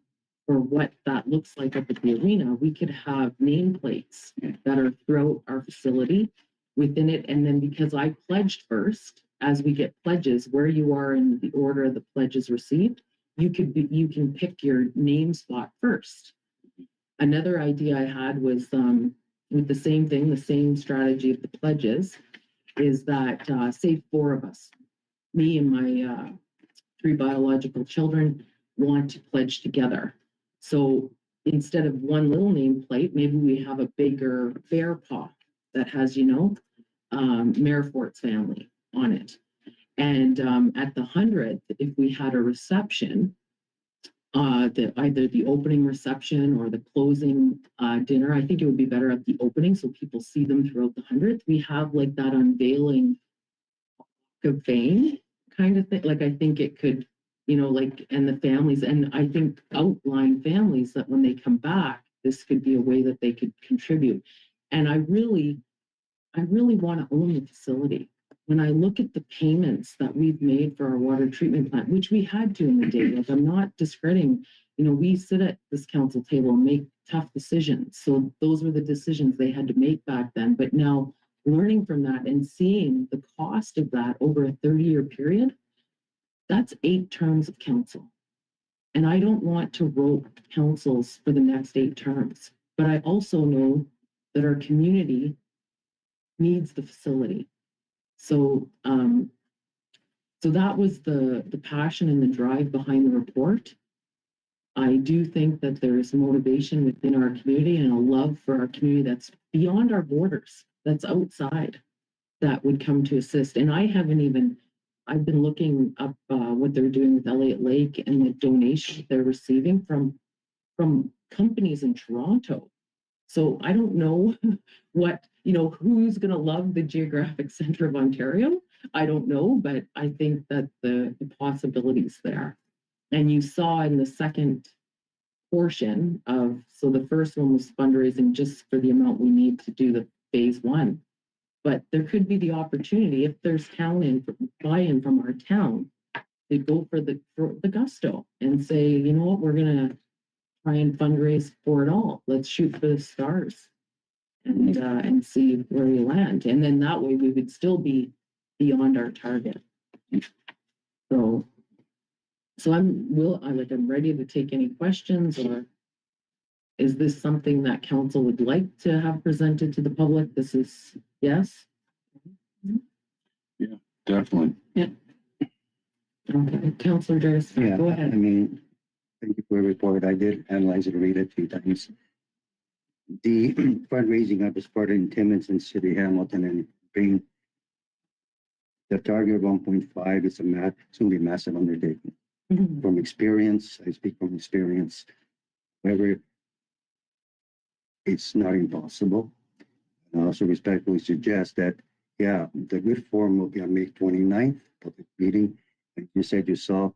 for what that looks like up at the arena, we could have nameplates that are throughout our facility within it. And then because I pledged first, as we get pledges, where you are in the order of the pledges received, you can pick your name spot first. Another idea I had was with the same thing, the same strategy of the pledges, is that say 4 of us, me and my 3 biological children, want to pledge together. So instead of one little nameplate, maybe we have a bigger bear paw that has, Mayor Fort's family on it. And at the 100th, if we had a reception, either the opening reception or the closing dinner, I think it would be better at the opening so people see them throughout the 100th. We have like that unveiling of fame kind of thing. Like I think it could, and the families, and I think outline families that when they come back, this could be a way that they could contribute. And I really want to own the facility. When I look at the payments that we've made for our water treatment plant, which we had to in the day, like I'm not discrediting, we sit at this council table and make tough decisions. So those were the decisions they had to make back then. But now learning from that and seeing the cost of that over a 30-year period, that's 8 terms of council. And I don't want to rope councils for the next 8 terms. But I also know that our community needs the facility. So, so that was the passion and the drive behind the report. I do think that there's motivation within our community and a love for our community that's beyond our borders, that's outside, that would come to assist. And I haven't even I've been looking up what they're doing with Elliott Lake and the donations they're receiving from companies in Toronto. So I don't know what, who's going to love the geographic center of Ontario. I don't know, but I think that the possibilities there. And you saw in the second portion of, so the first one was fundraising just for the amount we need to do the phase one. But there could be the opportunity, if there's buy-in from our town, to go for the gusto and say, you know what, we're gonna try and fundraise for it all. Let's shoot for the stars and see where we land. And then that way we would still be beyond our target. So I'm ready to take any questions, or is this something that council would like to have presented to the public? This is, yes? Definitely. Okay, Councillor Jarvis, Yeah, go I ahead. mean, thank you for the report. I did analyze it, read it a few times. The fundraising of this part in Timmins and City Hamilton and being the target of 1.5 is it's going to be a massive undertaking. Mhm. From experience, I speak from experience. However, it's not impossible. I also respectfully suggest that, yeah, the good form will be on May 29th, public meeting. Like you said, you saw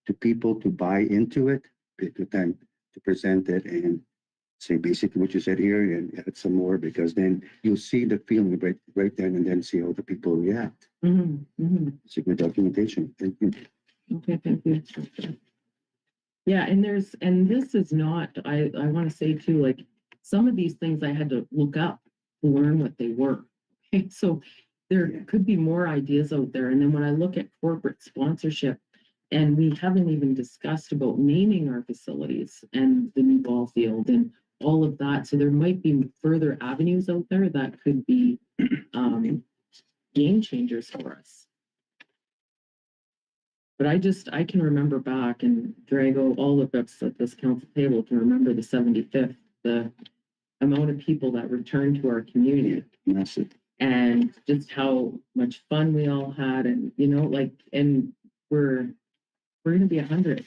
to people to buy into it, take the time to present it and say basically what you said here and add some more, because then you'll see the feeling right then and then see how the people react. Mhm, mhm. It's a good documentation. Thank you. Okay, thank you. Yeah, and this is not, I want to say too, like, some of these things I had to look up to learn what they were. Okay, so there could be more ideas out there. And then when I look at corporate sponsorship, and we haven't even discussed about naming our facilities and the new ball field and all of that. So there might be further avenues out there that could be game changers for us. But I can remember back, and Drago, all of us at this council table can remember the 75th, the amount of people that returned to our community. Massive. And just how much fun we all had, and and we're going to be 100.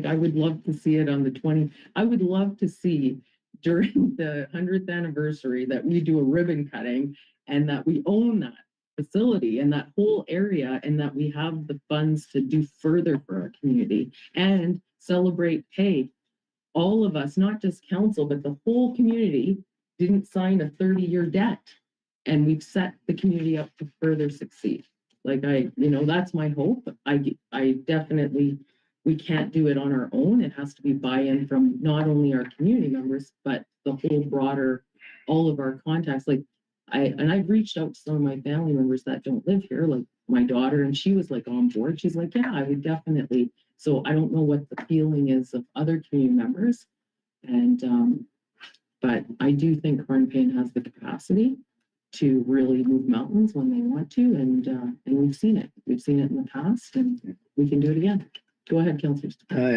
I would love to see it on the 20. I would love to see during the 100th anniversary that we do a ribbon cutting and that we own that facility and that whole area, and that we have the funds to do further for our community and celebrate, hey, all of us, not just council, but the whole community didn't sign a 30-year debt, and we've set the community up to further succeed. That's my hope. I definitely, we can't do it on our own. It has to be buy-in from not only our community members, but the whole broader, all of our contacts. I've reached out to some of my family members that don't live here, like my daughter, and she was like on board. She's like, yeah, I would definitely. So I don't know what the feeling is of other community members. And, but I do think Hornepayne has the capacity to really move mountains when they want to. And we've seen it. We've seen it in the past, and we can do it again. Go ahead, Councillor.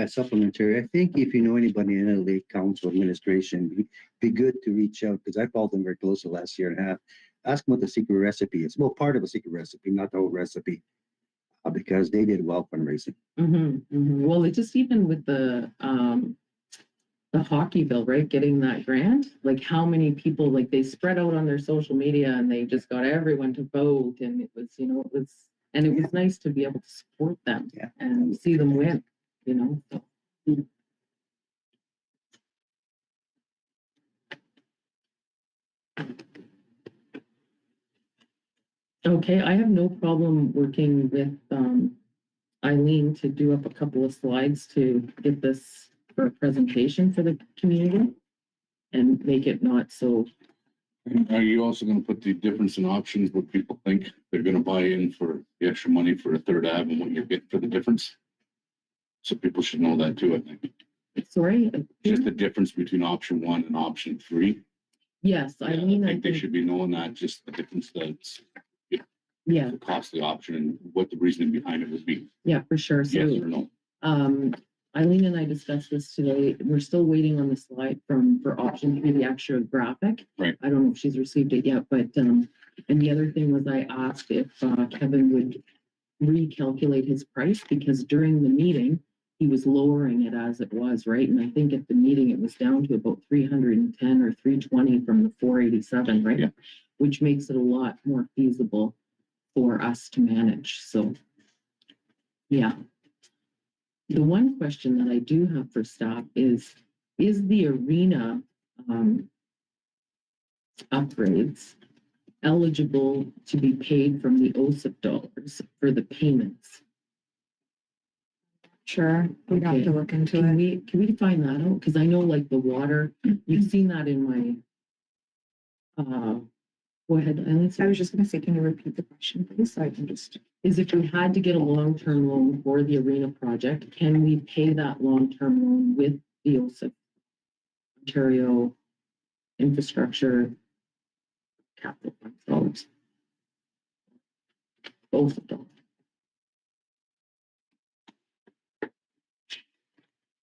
Supplementary. I think if you know anybody in the Lake Council administration, be good to reach out, because I followed them very closely last year and a half. Ask them what the secret recipe is. Well, part of a secret recipe, not the whole recipe, because they did well fundraising. Well, it just even with the hockey bill, right? Getting that grant, like how many people, like they spread out on their social media and they just got everyone to vote, and it was, and it was nice to be able to support them and see them win, So. Okay, I have no problem working with Eileen to do up a couple of slides to get this for a presentation for the community and make it not so. Are you also going to put the difference in options, what people think they're going to buy in for the extra money for a third ave and what you get for the difference? So people should know that too, I think. Sorry? Just the difference between option 1 and option 3. Yes, I think they should be knowing that, just the difference that's the costly option and what the reasoning behind it would be. Yeah, for sure. So, yes or no? Eileen and I discussed this today. We're still waiting on the slide for option 3, the actual graphic. Right. I don't know if she's received it yet, but and the other thing was I asked if Kevin would recalculate his price because during the meeting, he was lowering it as it was, right? And I think at the meeting, it was down to about 310 or 320 from the 487, right? Yeah. Which makes it a lot more feasible for us to manage. So, yeah. The one question that I do have for staff is the arena upgrades eligible to be paid from the OSIP dollars for the payments? Sure, we'd have Okay. to look into Can it. we find that out? Because I know like the water, you've seen that in my, go ahead, Eileen. I was just gonna say, can you repeat the question, please? So I can just. Is if we had to get a long-term loan for the arena project, can we pay that long-term loan with the OSIP? Ontario Infrastructure Capital Fund dollars? OSIP dollars.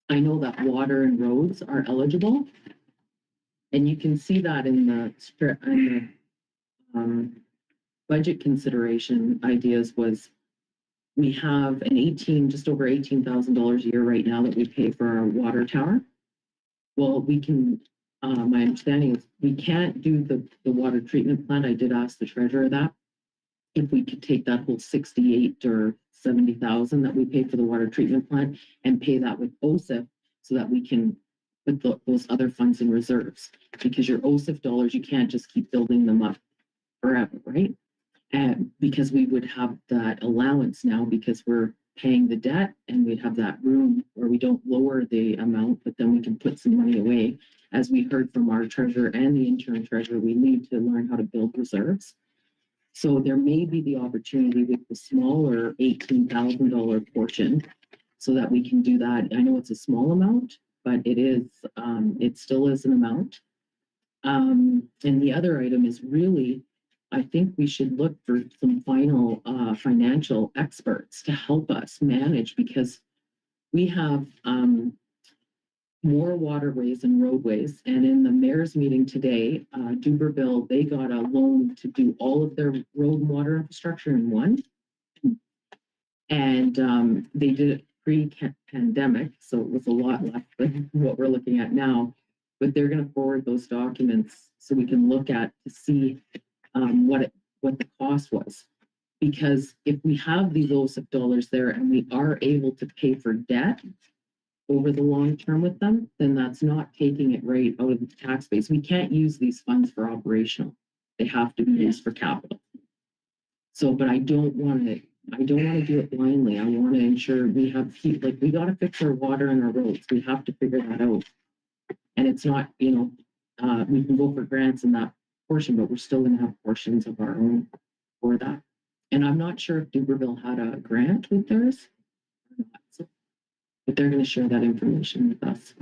I know that water and roads are eligible. And you can see that in the budget consideration ideas was we have just over $18,000 a year right now that we pay for our water tower. Well, we can, my understanding is we can't do the water treatment plant. I did ask the treasurer that. If we could take that whole 68 or 70,000 that we pay for the water treatment plant and pay that with OSIP so that we can put those other funds in reserves. Because your OSIP dollars, you can't just keep building them up forever, right? And because we would have that allowance now because we're paying the debt and we'd have that room where we don't lower the amount, but then we can put some money away. As we heard from our treasurer and the interim treasurer, we need to learn how to build reserves. So there may be the opportunity with the smaller $18,000 portion so that we can do that. I know it's a small amount, but it still is an amount. And the other item is really, I think we should look for some final financial experts to help us manage because we have more waterways and roadways. And in the mayor's meeting today, Duberville, they got a loan to do all of their road and water infrastructure in one. And they did it pre-pandemic, so it was a lot less than what we're looking at now. But they're going to forward those documents so we can look at to see what the cost was. Because if we have these OSIP dollars there and we are able to pay for debt over the long term with them, then that's not taking it right out of the tax base. We can't use these funds for operational. They have to be used for capital. So, but I don't want to do it blindly. I want to ensure we have, like, we got to fix our water and our roads. We have to figure that out. And it's not, we can go for grants in that portion, but we're still going to have portions of our own for that. And I'm not sure if Duberville had a grant with theirs, but they're going to share that information with us.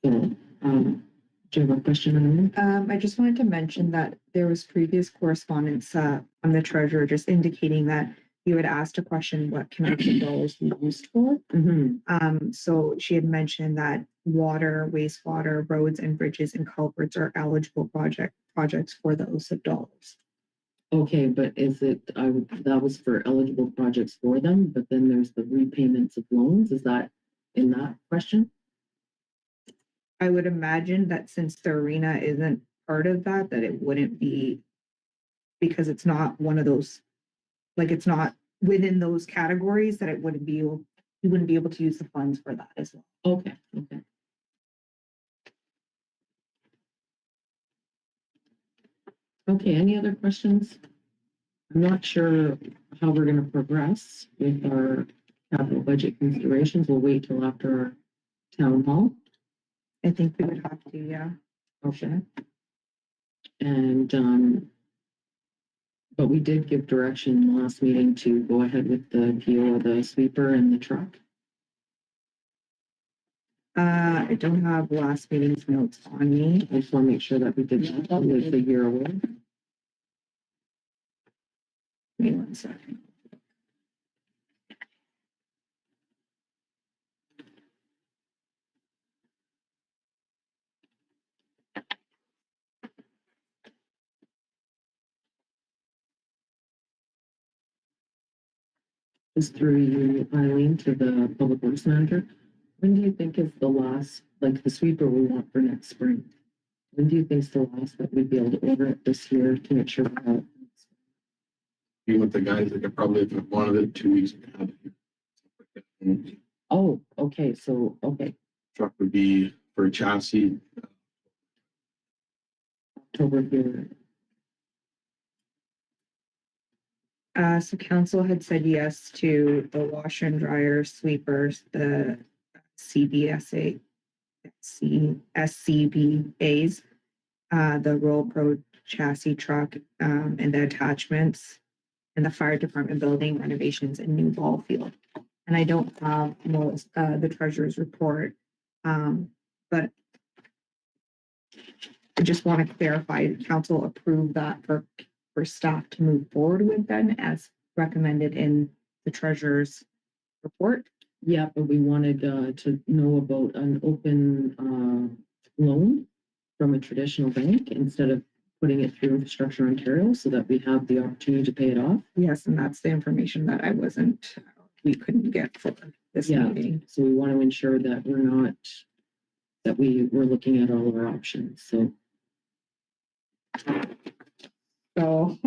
So, do you have a question on that? I just wanted to mention that there was previous correspondence from the treasurer just indicating that you had asked a question, what can the dollars be used for? Mm-hmm. So she had mentioned that water, wastewater, roads and bridges and culverts are eligible projects for the OSIP dollars. Okay, but is it, that was for eligible projects for them, but then there's the repayments of loans. Is that in that question? I would imagine that since the arena isn't part of that it wouldn't be, because it's not one of those, like it's not within those categories, that it wouldn't be, you wouldn't be able to use the funds for that as well. Okay, okay. Okay, any other questions? I'm not sure how we're going to progress with our capital budget considerations. We'll wait till after our town hall. I think we would have to, yeah. Okay. And, but we did give direction last meeting to go ahead with the PO of the sweeper and the truck. I don't have last meeting's notes on me. I just want to make sure that we did that with the year away. Give me 1 second. is through you, Eileen, to the public works manager. When do you think is the last, like the sweeper we want for next spring? When do you think is the last that we'd be able to order it this year to make sure we have it? Be with the guys that could probably, if it wanted it 2 weeks ago. Oh, okay, so, okay, Truck would be for a chassis, October here. So council had said yes to the washer and dryer sweepers, the CBSA, SCBAs, the Roll Pro chassis truck, and the attachments, and the fire department building renovations and new ball field. And I don't have most, the treasurer's report, but I just want to clarify, council approved that for staff to move forward with then as recommended in the treasurer's report. Yeah, but we wanted to know about an open loan from a traditional bank instead of putting it through Infrastructure Ontario so that we have the opportunity to pay it off. Yes, and that's the information that we couldn't get for this Yeah. meeting. So we want to ensure that we're looking at all of our options. So So,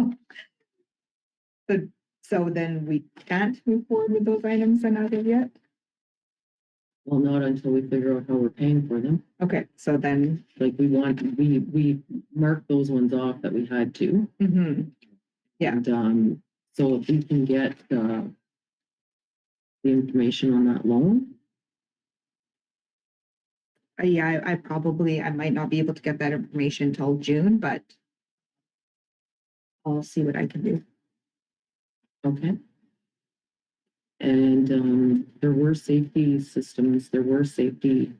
so then we can't move forward with those items then as of yet? well, not until we figure out how we're paying for them. Okay, so then, Like we marked those ones off that we had to. Yeah. And so if we can get the information on that loan. yeah, I might not be able to get that information till June, but I'll see what I can do. Okay. And there were safety systems, there were safety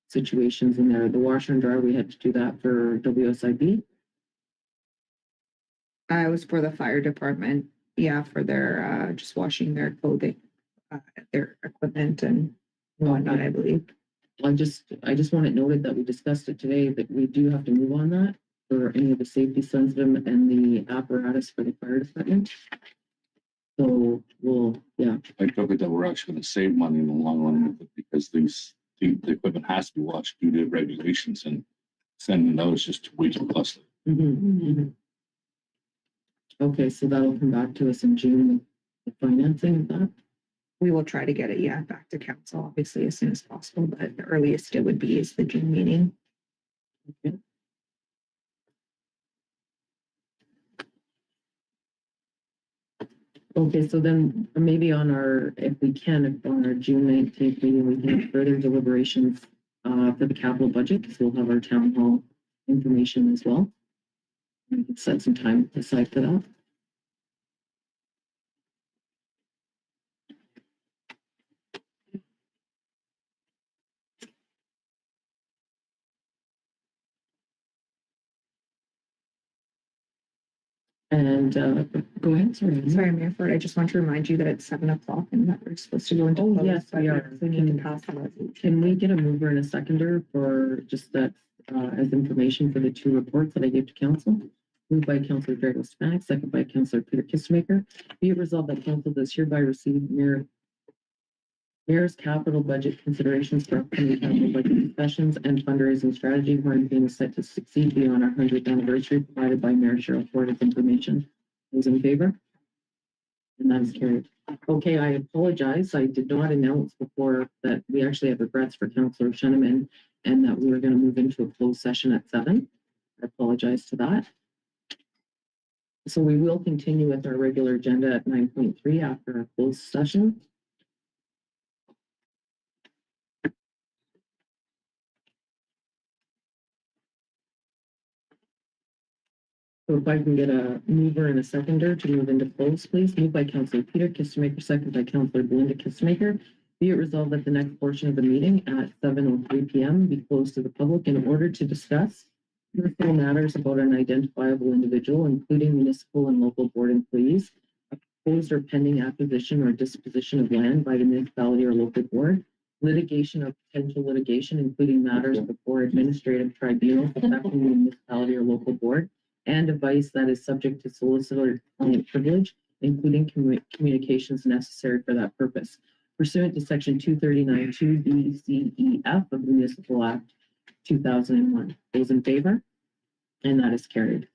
situations in there. The washer and dryer, we had to do that for WSIB. I was for the fire department, yeah, for their, just washing their clothing, their equipment and whatnot, I believe. I just want it noted that we discussed it today, that we do have to move on that for any of the safety sensitive and the apparatus for the fire department. So yeah. I took it that we're actually gonna save money in the long run with it because the equipment has to be watched due to regulations, and sending those just way too costly. Okay, so that'll come back to us in June, the financing of that. We will try to get it, yeah, back to council, obviously, as soon as possible, but the earliest it would be is the June meeting. Okay. Okay, so then maybe if we can, on our June 19th meeting, we can have further deliberations for the capital budget, because we'll have our town hall information as well. We can set some time aside for that. And go ahead, sorry. Sorry, Mayor Ford, I just want to remind you that it's 7 o'clock and that we're supposed to go into. Oh, closed yes, we session, are. so We need to pass the resolution. Can we get a mover and a seconder for just that as information for the two reports that I gave to council? Moved by Councillor Greg Spanik, second by Councillor Peter Kissmaker. Be it resolved that council does hereby receive Mayor's capital budget considerations for upcoming capital budget discussions and fundraising strategy. Hornepayne is set to succeed beyond our 100th anniversary, provided by Mayor Cheryl Ford as information. Those in favor? And that is carried. Okay, I apologize. I did not announce before that we actually have regrets for Councillor Sheneman and that we were going to move into a closed session at 7. I apologize to that. So we will continue with our regular agenda at 9.3 after our closed session. So if I can get a mover and a seconder to move into close, please. Moved by Councillor Peter Kissmaker, second by Councillor Belinda Kissmaker. Be it resolved that the next portion of the meeting at 7:03 p.m. be closed to the public in order to discuss personal matters about an identifiable individual, including municipal and local board employees, a proposed or pending acquisition or disposition of land by the municipality or local board, litigation or potential litigation, including matters before administrative tribunals affecting the municipality or local board, and advice that is subject to solicitor client privilege, including communications necessary for that purpose, pursuant to section 239 2B C E F of the Municipal Act 2001. Those in favor? And that is carried.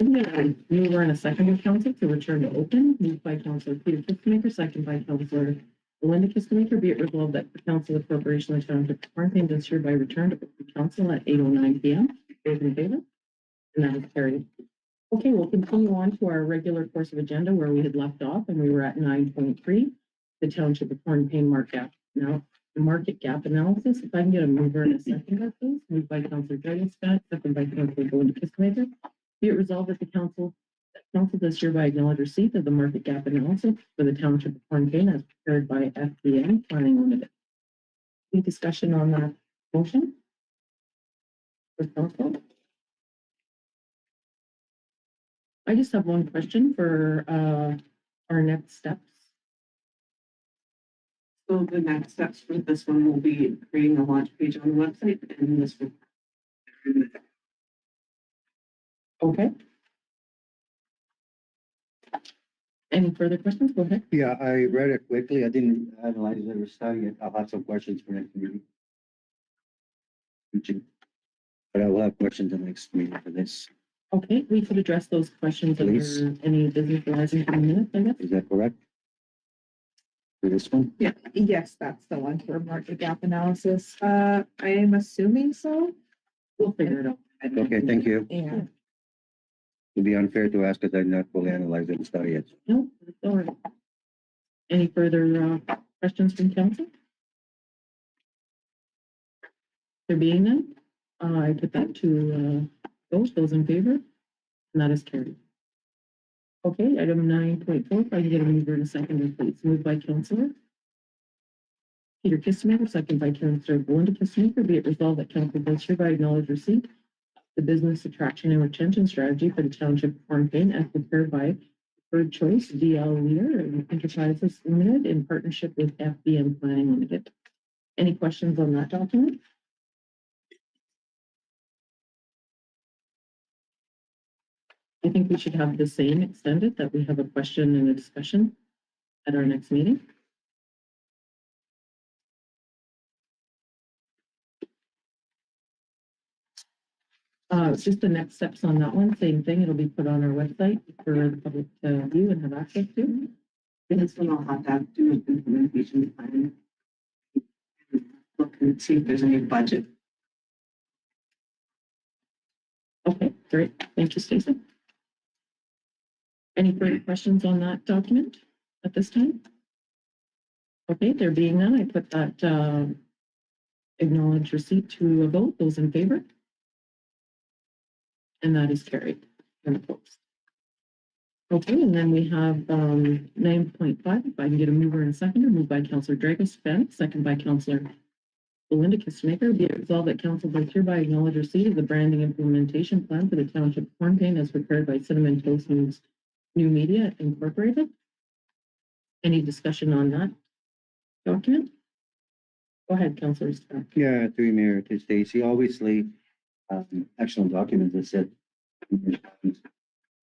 I'm gonna move in a second of council to return to open, moved by Councilor Peter Kistemaker, second by Councilor Belinda Kistemaker. Be it resolved that the Council of Corporation of the Township of Hornepayne does hereby return to open council at 8:09 p.m. Those in favor? And that is carried. Okay, we'll continue on to our regular course of agenda where we had left off, and we were at 9.3, the Township of Hornepayne market gap. Now, the market gap analysis. If I can get a mover and a second, please. Moved by Councilor Dragon Scott, second by Councilor Belinda Kistemaker. Be it resolved that the council does hereby acknowledge receipt of the market gap analysis for the Township of Hornepayne as prepared by FBM Planning Limited. Any discussion on that motion? For council? I just have one question for our next steps. So the next steps for this one will be creating a launch page on the website and this will. Okay. Any further questions? Go ahead. Yeah, I read it quickly. I didn't analyze it or study it. I'll have some questions for next meeting. But I will have questions in the next meeting for this. Okay, we could address those questions Please. under any business arising from the minutes, I guess. Is that correct? For this one? Yeah, yes, that's the one for market gap analysis. I am assuming so. We'll figure it out. Okay, thank you. Yeah. It'd be unfair to ask because I did not fully analyze it and study it. No, that's all right. Any further questions from council? There being none, I put that to vote. Those in favor, and that is carried. Okay, item 9.4, if I can get a mover and a seconder, please. Moved by Councilor Peter Kistemaker, second by Councilor Belinda Kistemaker. Be it resolved that council does hereby acknowledge receipt of the business attraction and retention strategy for the Township of Hornepayne as prepared by Preferred Choice DL Leader and Enterprises Limited in partnership with FBM Planning Limited. Any questions on that document? I think we should have the same extended, that we have a question and a discussion at our next meeting. Just the next steps on that one, same thing, it'll be put on our website for the public to view and have access to. And this one I'll have to do an implementation plan. Look and see if there's any budget. Okay, great, thank you, Stacey. Any further questions on that document at this time? Okay, there being none, I put that acknowledge receipt to a vote. Those in favor? And that is carried and opposed. Okay, and then we have 9.5. If I can get a mover and a seconder, moved by Councilor Dragos Fent, second by Councilor Belinda Kistemaker. Be it resolved that council does hereby acknowledge receipt of the branding implementation plan for the Township of Hornepayne as prepared by Cinnamon Toast News New Media Incorporated. Any discussion on that document? Go ahead, Councilor Stark. Yeah, through Mayor to Stacy, obviously, excellent document that said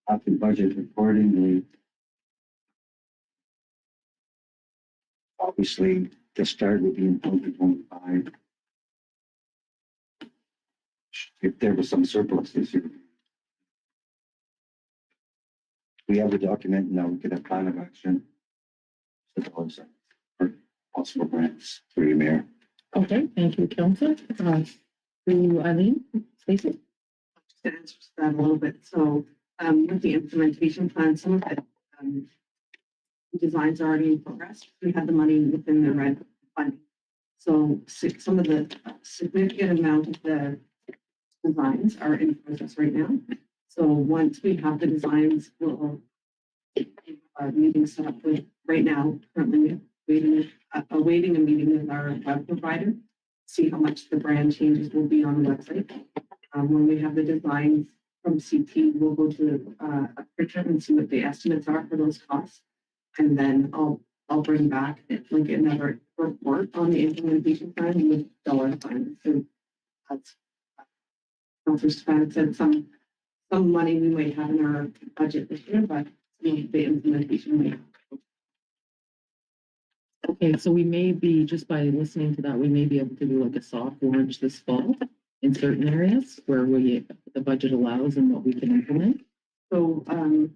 have to budget accordingly. Obviously, the start would be in 2025. If there was some surplus this year. We have the document, now we can have plan of action. For possible grants through your mayor. Okay, thank you, Council. Through Eileen, Stacey. Just to answer that a little bit. So with the implementation plan, some of the designs are already in progress. We had the money within the red funding. So some of the significant amount of the designs are in process right now. So once we have the designs, we'll have meeting set up with right now, currently awaiting a meeting with our web provider, see how much the brand changes will be on the website. When we have the designs from CT, we'll go to a picture and see what the estimates are for those costs. And then I'll bring back like another report on the implementation plan with dollar signs. So that's Councilor Span said some money we might have in our budget this year, but the implementation may. Okay, so we may be, just by listening to that, we may be able to do like a soft launch this fall in certain areas where the budget allows and what we can implement. So, I'm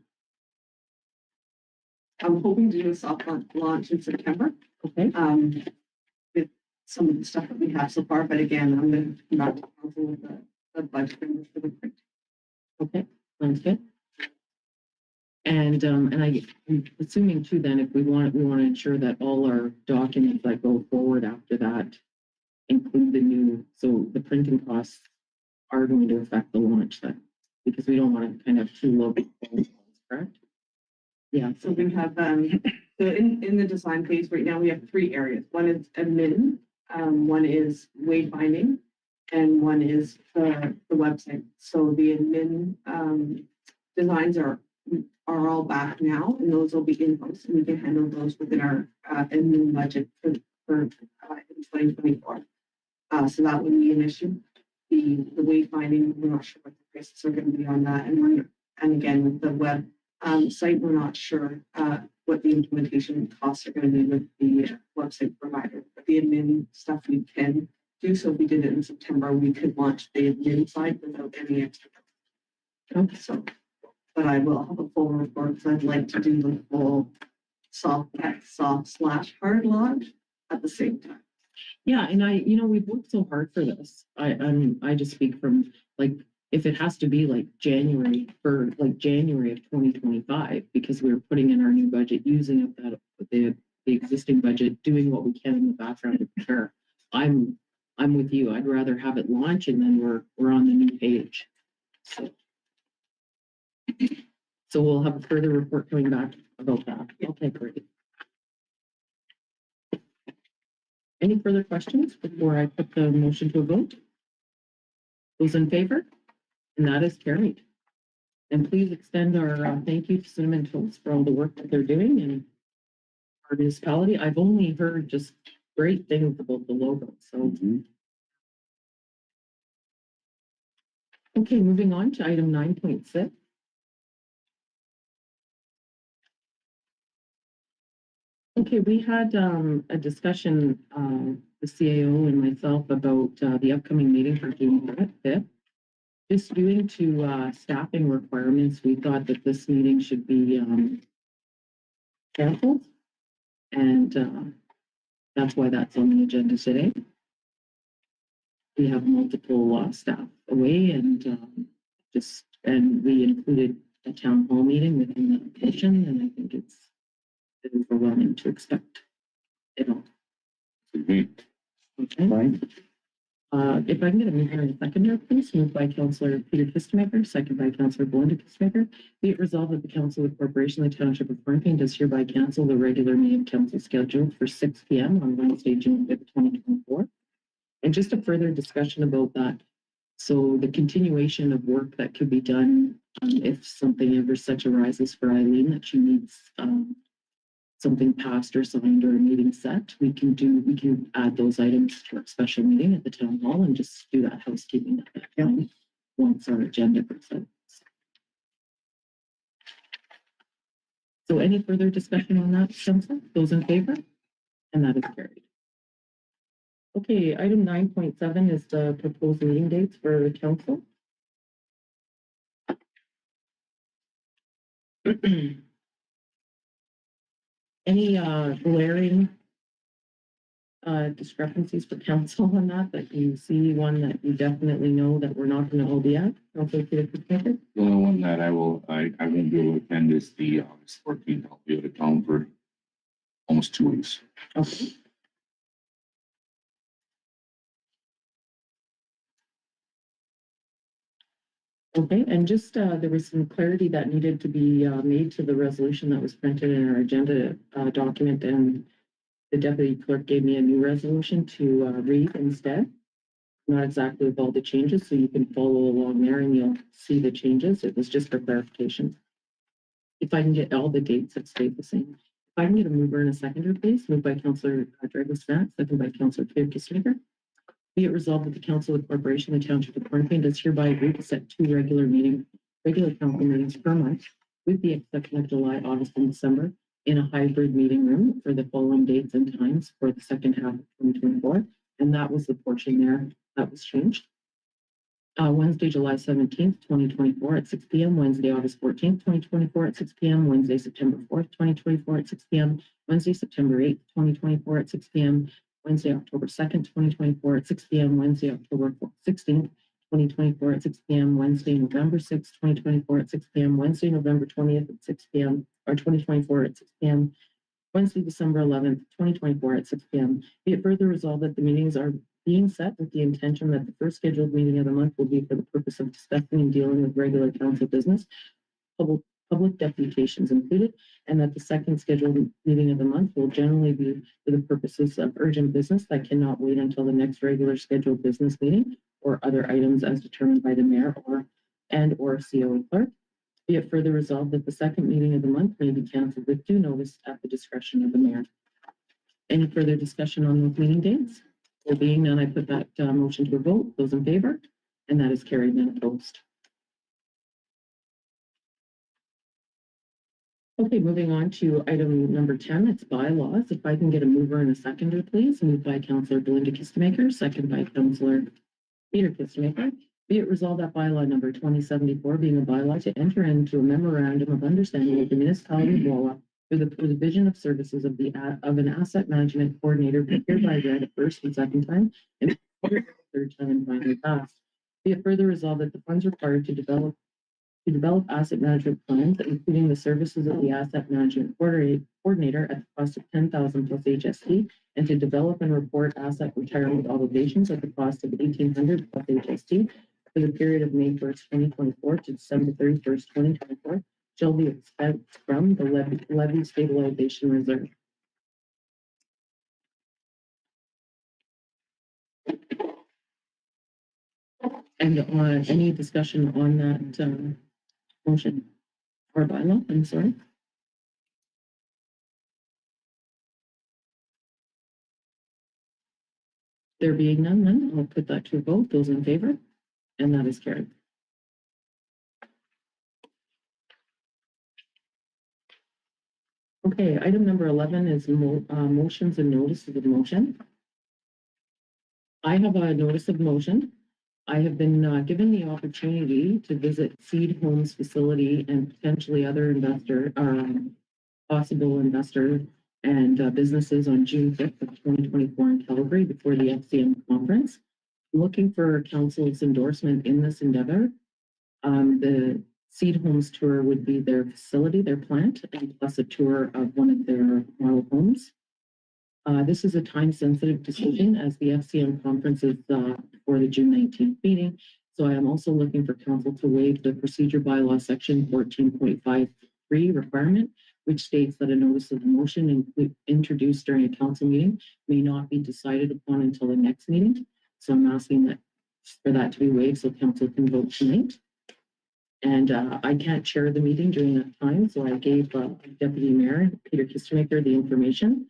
hoping to do a soft launch in September, Okay, with some of the stuff that we have so far, but again, I'm gonna come back to council with the budget numbers for the print. okay, sounds good. And I'm assuming too, then if we want to ensure that all our documents that go forward after that include the new, so the printing costs are going to affect the launch then, because we don't want to kind of too low, correct? Yeah, So we have, so in the design phase right now, we have three areas. One is admin, one is wayfinding, and one is the website. So the admin, designs are all back now, and those will be in-house, and we can handle those within our, admin budget for in 2024. So that would be an issue. The wayfinding, we're not sure what the prices are going to be on that, and again, with the web site, we're not sure what the implementation costs are going to be with the website provider. But the admin stuff we can do. So if we did it in September, we could launch the admin side without any extra. okay, So, but I will have a full report because I'd like to do the full soft / hard launch at the same time. yeah, and we've worked so hard for this. I just speak from, like, if it has to be like January of 2025, because we're putting in our new budget, using up that the existing budget, doing what we can in the background to prepare. I'm with you. I'd rather have it launch and then we're on the new page. So we'll have a further report coming back about that. Okay, great. Any further questions before I put the motion to a vote? Those in favor? And that is carried. And please extend our thank you to Cinnamon Toast for all the work that they're doing in our municipality. I've only heard just great things about the logo. So, okay, moving on to item 9.6. Okay, we had a discussion, the CAO and myself, about the upcoming meeting for June 5th. Just due to staffing requirements, we thought that this meeting should be canceled. And that's why that's on the agenda today. We have multiple staff away, and we included a town hall meeting within the commission, and I think it's overwhelming to expect it all. Okay. Fine. If I can get a mover and a seconder, please. Moved by Councillor Peter Kistemaker, second by Councillor Belinda Kistemaker. Be it resolved that the Council of the Corporation of the Township of Hornepayne does hereby cancel the regular meeting council scheduled for 6 p.m. on Wednesday, June 5th, 2024. And just a further discussion about that. So the continuation of work that could be done if something ever such arises for Eileen that she needs something passed or signed or a meeting set, we can add those items to our special meeting at the town hall and just do that housekeeping at that time once our agenda is set. So any further discussion on that, Council? Those in favor? And that is carried. Okay, item 9.7 is the proposed meeting dates for the council. Any glaring discrepancies for council on that you see, one that you definitely know that we're not going to all be at? The only one that I won't be able to attend is the August 14th. I'll be out of town for almost 2 weeks. Okay. Okay, and just there was some clarity that needed to be made to the resolution that was printed in our agenda document, and the deputy clerk gave me a new resolution to read instead. Not exactly with all the changes, so you can follow along there and you'll see the changes. It was just for clarification. If I can get all the dates that stayed the same. If I can get a mover and a seconder, please. Moved by Councillor Dragos Snacks, second by Councillor Peter Kistemaker. Be it resolved that the Council of the Corporation of the Township of Hornepayne does hereby agree to set 2 regular council meetings per month, with the exception of July, August, and December, in a hybrid meeting room for the following dates and times for the second half of 2024. And that was the portion there that was changed. Wednesday, July 17th, 2024 at 6 p.m., Wednesday, August 14th, 2024 at 6 p.m., Wednesday, September 4th, 2024 at 6 p.m., Wednesday, September 8th, 2024 at 6 p.m., Wednesday, October 2nd, 2024 at 6 p.m., Wednesday, October 16th, 2024 at 6 p.m., Wednesday, November 6th, 2024 at 6 p.m., Wednesday, November 20th at 6 p.m., or 2024 at 6 p.m., Wednesday, December 11th, 2024 at 6 p.m. Be it further resolved that the meetings are being set with the intention that the first scheduled meeting of the month will be for the purpose of discussing and dealing with regular council business, public deputations included, and that the second scheduled meeting of the month will generally be for the purposes of urgent business that cannot wait until the next regular scheduled business meeting or other items as determined by the mayor or COA clerk. Be it further resolved that the second meeting of the month may be canceled with due notice at the discretion of the mayor. Any further discussion on those meeting dates? There being none, I put that motion to a vote. Those in favor? And that is carried and opposed. Okay, moving on to item number 10, it's bylaws. If I can get a mover and a seconder, please. Moved by Councillor Belinda Kistemaker, second by Councillor Peter Kistemaker. Be it resolved that bylaw number 2074 being a bylaw to enter into a memorandum of understanding with the municipality of Wawa for the provision of services of an asset management coordinator prepared by read a first and second time and third time and finally passed. Be it further resolved that the funds required to develop asset management plans, including the services of the asset management coordinator at the cost of 10,000 plus HST, and to develop and report asset retirement obligations at the cost of 1,800 plus HST for the period of May 1st, 2024 to December 31st, 2024, shall be expensed from the levy stabilization reserve. And any discussion on that motion or bylaw? I'm sorry. There being none, then I'll put that to a vote. Those in favor? And that is carried. Okay, item number 11 is motions and notices of motion. I have a notice of motion. I have been given the opportunity to visit Seed Homes facility and potentially other possible investor and businesses on June 5th of 2024 in Calgary before the FCM conference. I'm looking for council's endorsement in this endeavor. The Seed Homes tour would be their facility, their plant, and plus a tour of one of their model homes. This is a time-sensitive decision as the FCM conference is for the June 19th meeting. So I am also looking for council to waive the procedure bylaw section 14.53 requirement, which states that a notice of motion introduced during a council meeting may not be decided upon until the next meeting. So I'm asking for that to be waived so council can vote tonight. And I can't chair the meeting during that time, so I gave Deputy Mayor Peter Kistemaker the information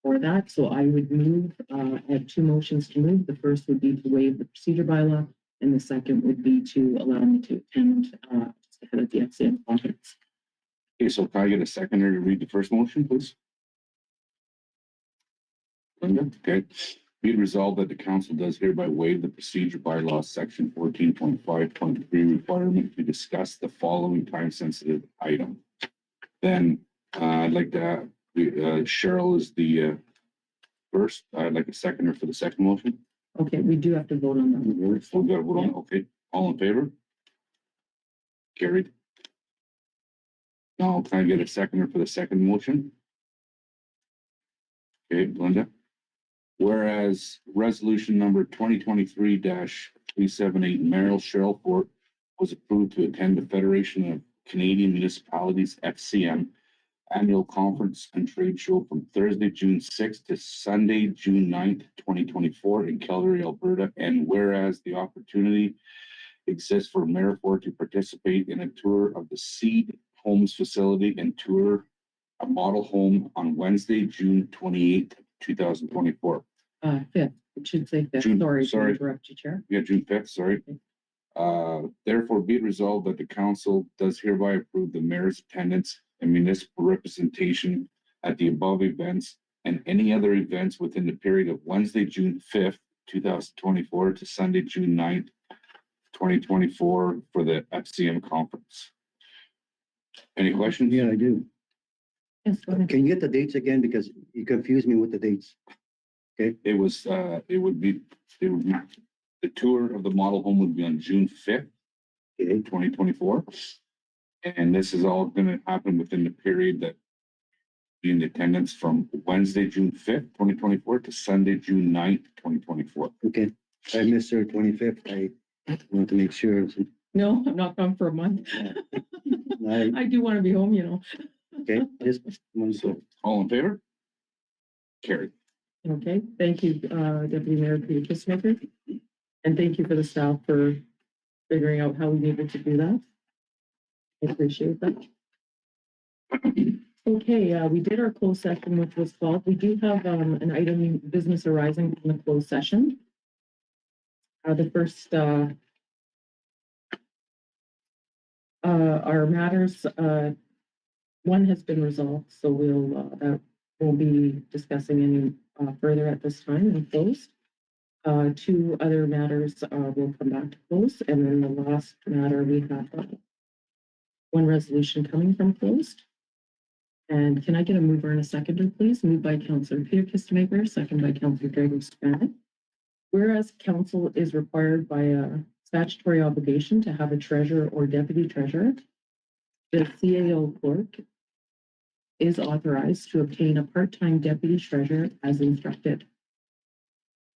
for that. So I would move, I have two motions to move. The first would be to waive the procedure bylaw, and the second would be to allow me to attend just ahead of the FCM conference. Okay, so can I get a seconder to read the first motion, please? Linda, okay. Be it resolved that the council does hereby waive the procedure bylaw section 14.5.3 requirement to discuss the following time-sensitive item. Then I'd like to Cheryl is the first. I'd like a seconder for the second motion. Okay, we do have to vote on that. Still got to vote on. Okay, all in favor? Carried. Now can I get a seconder for the second motion? Okay, Linda. Whereas resolution number 2023-378 Merrill Cheryl Fort was approved to attend the Federation of Canadian Municipalities FCM annual conference and trade show from Thursday, June 6th to Sunday, June 9th, 2024 in Calgary, Alberta. And whereas the opportunity exists for Mayor Fort to participate in a tour of the Seed Homes facility and tour a model home on Wednesday, June 28th, 2024. 5th, it should say 5th. June, sorry sorry. to interrupt you, Chair. Yeah, June 5th, sorry. Therefore, be it resolved that the council does hereby approve the mayor's attendance and municipal representation at the above events and any other events within the period of Wednesday, June 5th, 2024 to Sunday, June 9th 2024 for the FCM conference. Any questions? Yeah, I do. Yes, go ahead. Can you get the dates again? Because you confused me with the dates. It was, it would be, the tour of the model home would be on June 5th, Okay, 2024. And this is all gonna happen within the period that be in attendance from Wednesday, June 5th, 2024 to Sunday, June 9th, 2024. okay. I missed her 25th. I want to make sure. No, I'm not gone for a month. I, I do want to be home, you know. okay, just one So all in favor? Carried. Okay, thank you, Deputy Mayor Peter. And thank you for the staff for figuring out how we needed to do that. I appreciate that. Okay, we did our closed session, which was called. We do have an item business arising from the closed session. The first our matters, one has been resolved, so we'll be discussing any further at this time in closed. Two other matters will come back to close, and then the last matter we have one resolution coming from closed. And can I get a mover and a seconder, please? Moved by Councillor Peter Kistemaker, second by Councillor Greg Spanick. Whereas council is required by a statutory obligation to have a treasurer or deputy treasurer, the CAO clerk is authorized to obtain a part-time deputy treasurer as instructed.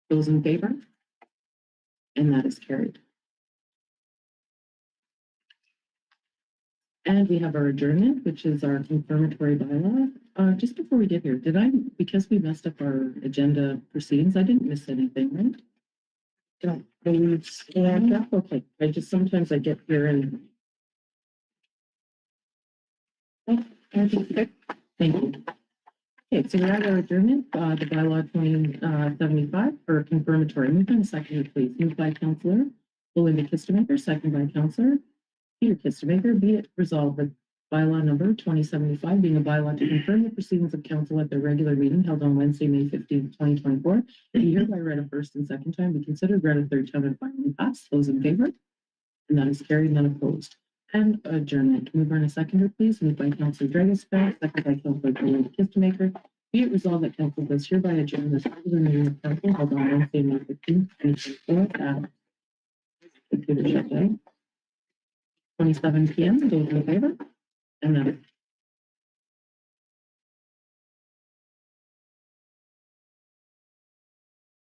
Those in favor? And that is carried. And we have our adjournment, which is our confirmatory bylaw. Just before we get here, because we messed up our agenda proceedings, I didn't miss anything, right? Don't believe so. Okay, sometimes I get here and. Oh, thank you. Okay, so we're at our adjournment, the bylaw 2075 for confirmatory. Move in a second, please. Moved by Councillor Belinda Kistemaker, second by Councillor Peter Kistemaker. Be it resolved that bylaw number 2075 being a bylaw to confirm the proceedings of council at their regular meeting held on Wednesday, May 15th, 2024. Be hereby read a first and second time, be considered read a third time and finally passed. Those in favor? And that is carried, none opposed. And adjournment. Move in a seconder, please. Moved by Councillor Dragonspell, second by Councillor Belinda Kistemaker. Be it resolved that council does hereby adjourn this regular meeting of council held on Wednesday, May 15th, 2024 at computer shut down. 27 p.m. Those in favor? And that is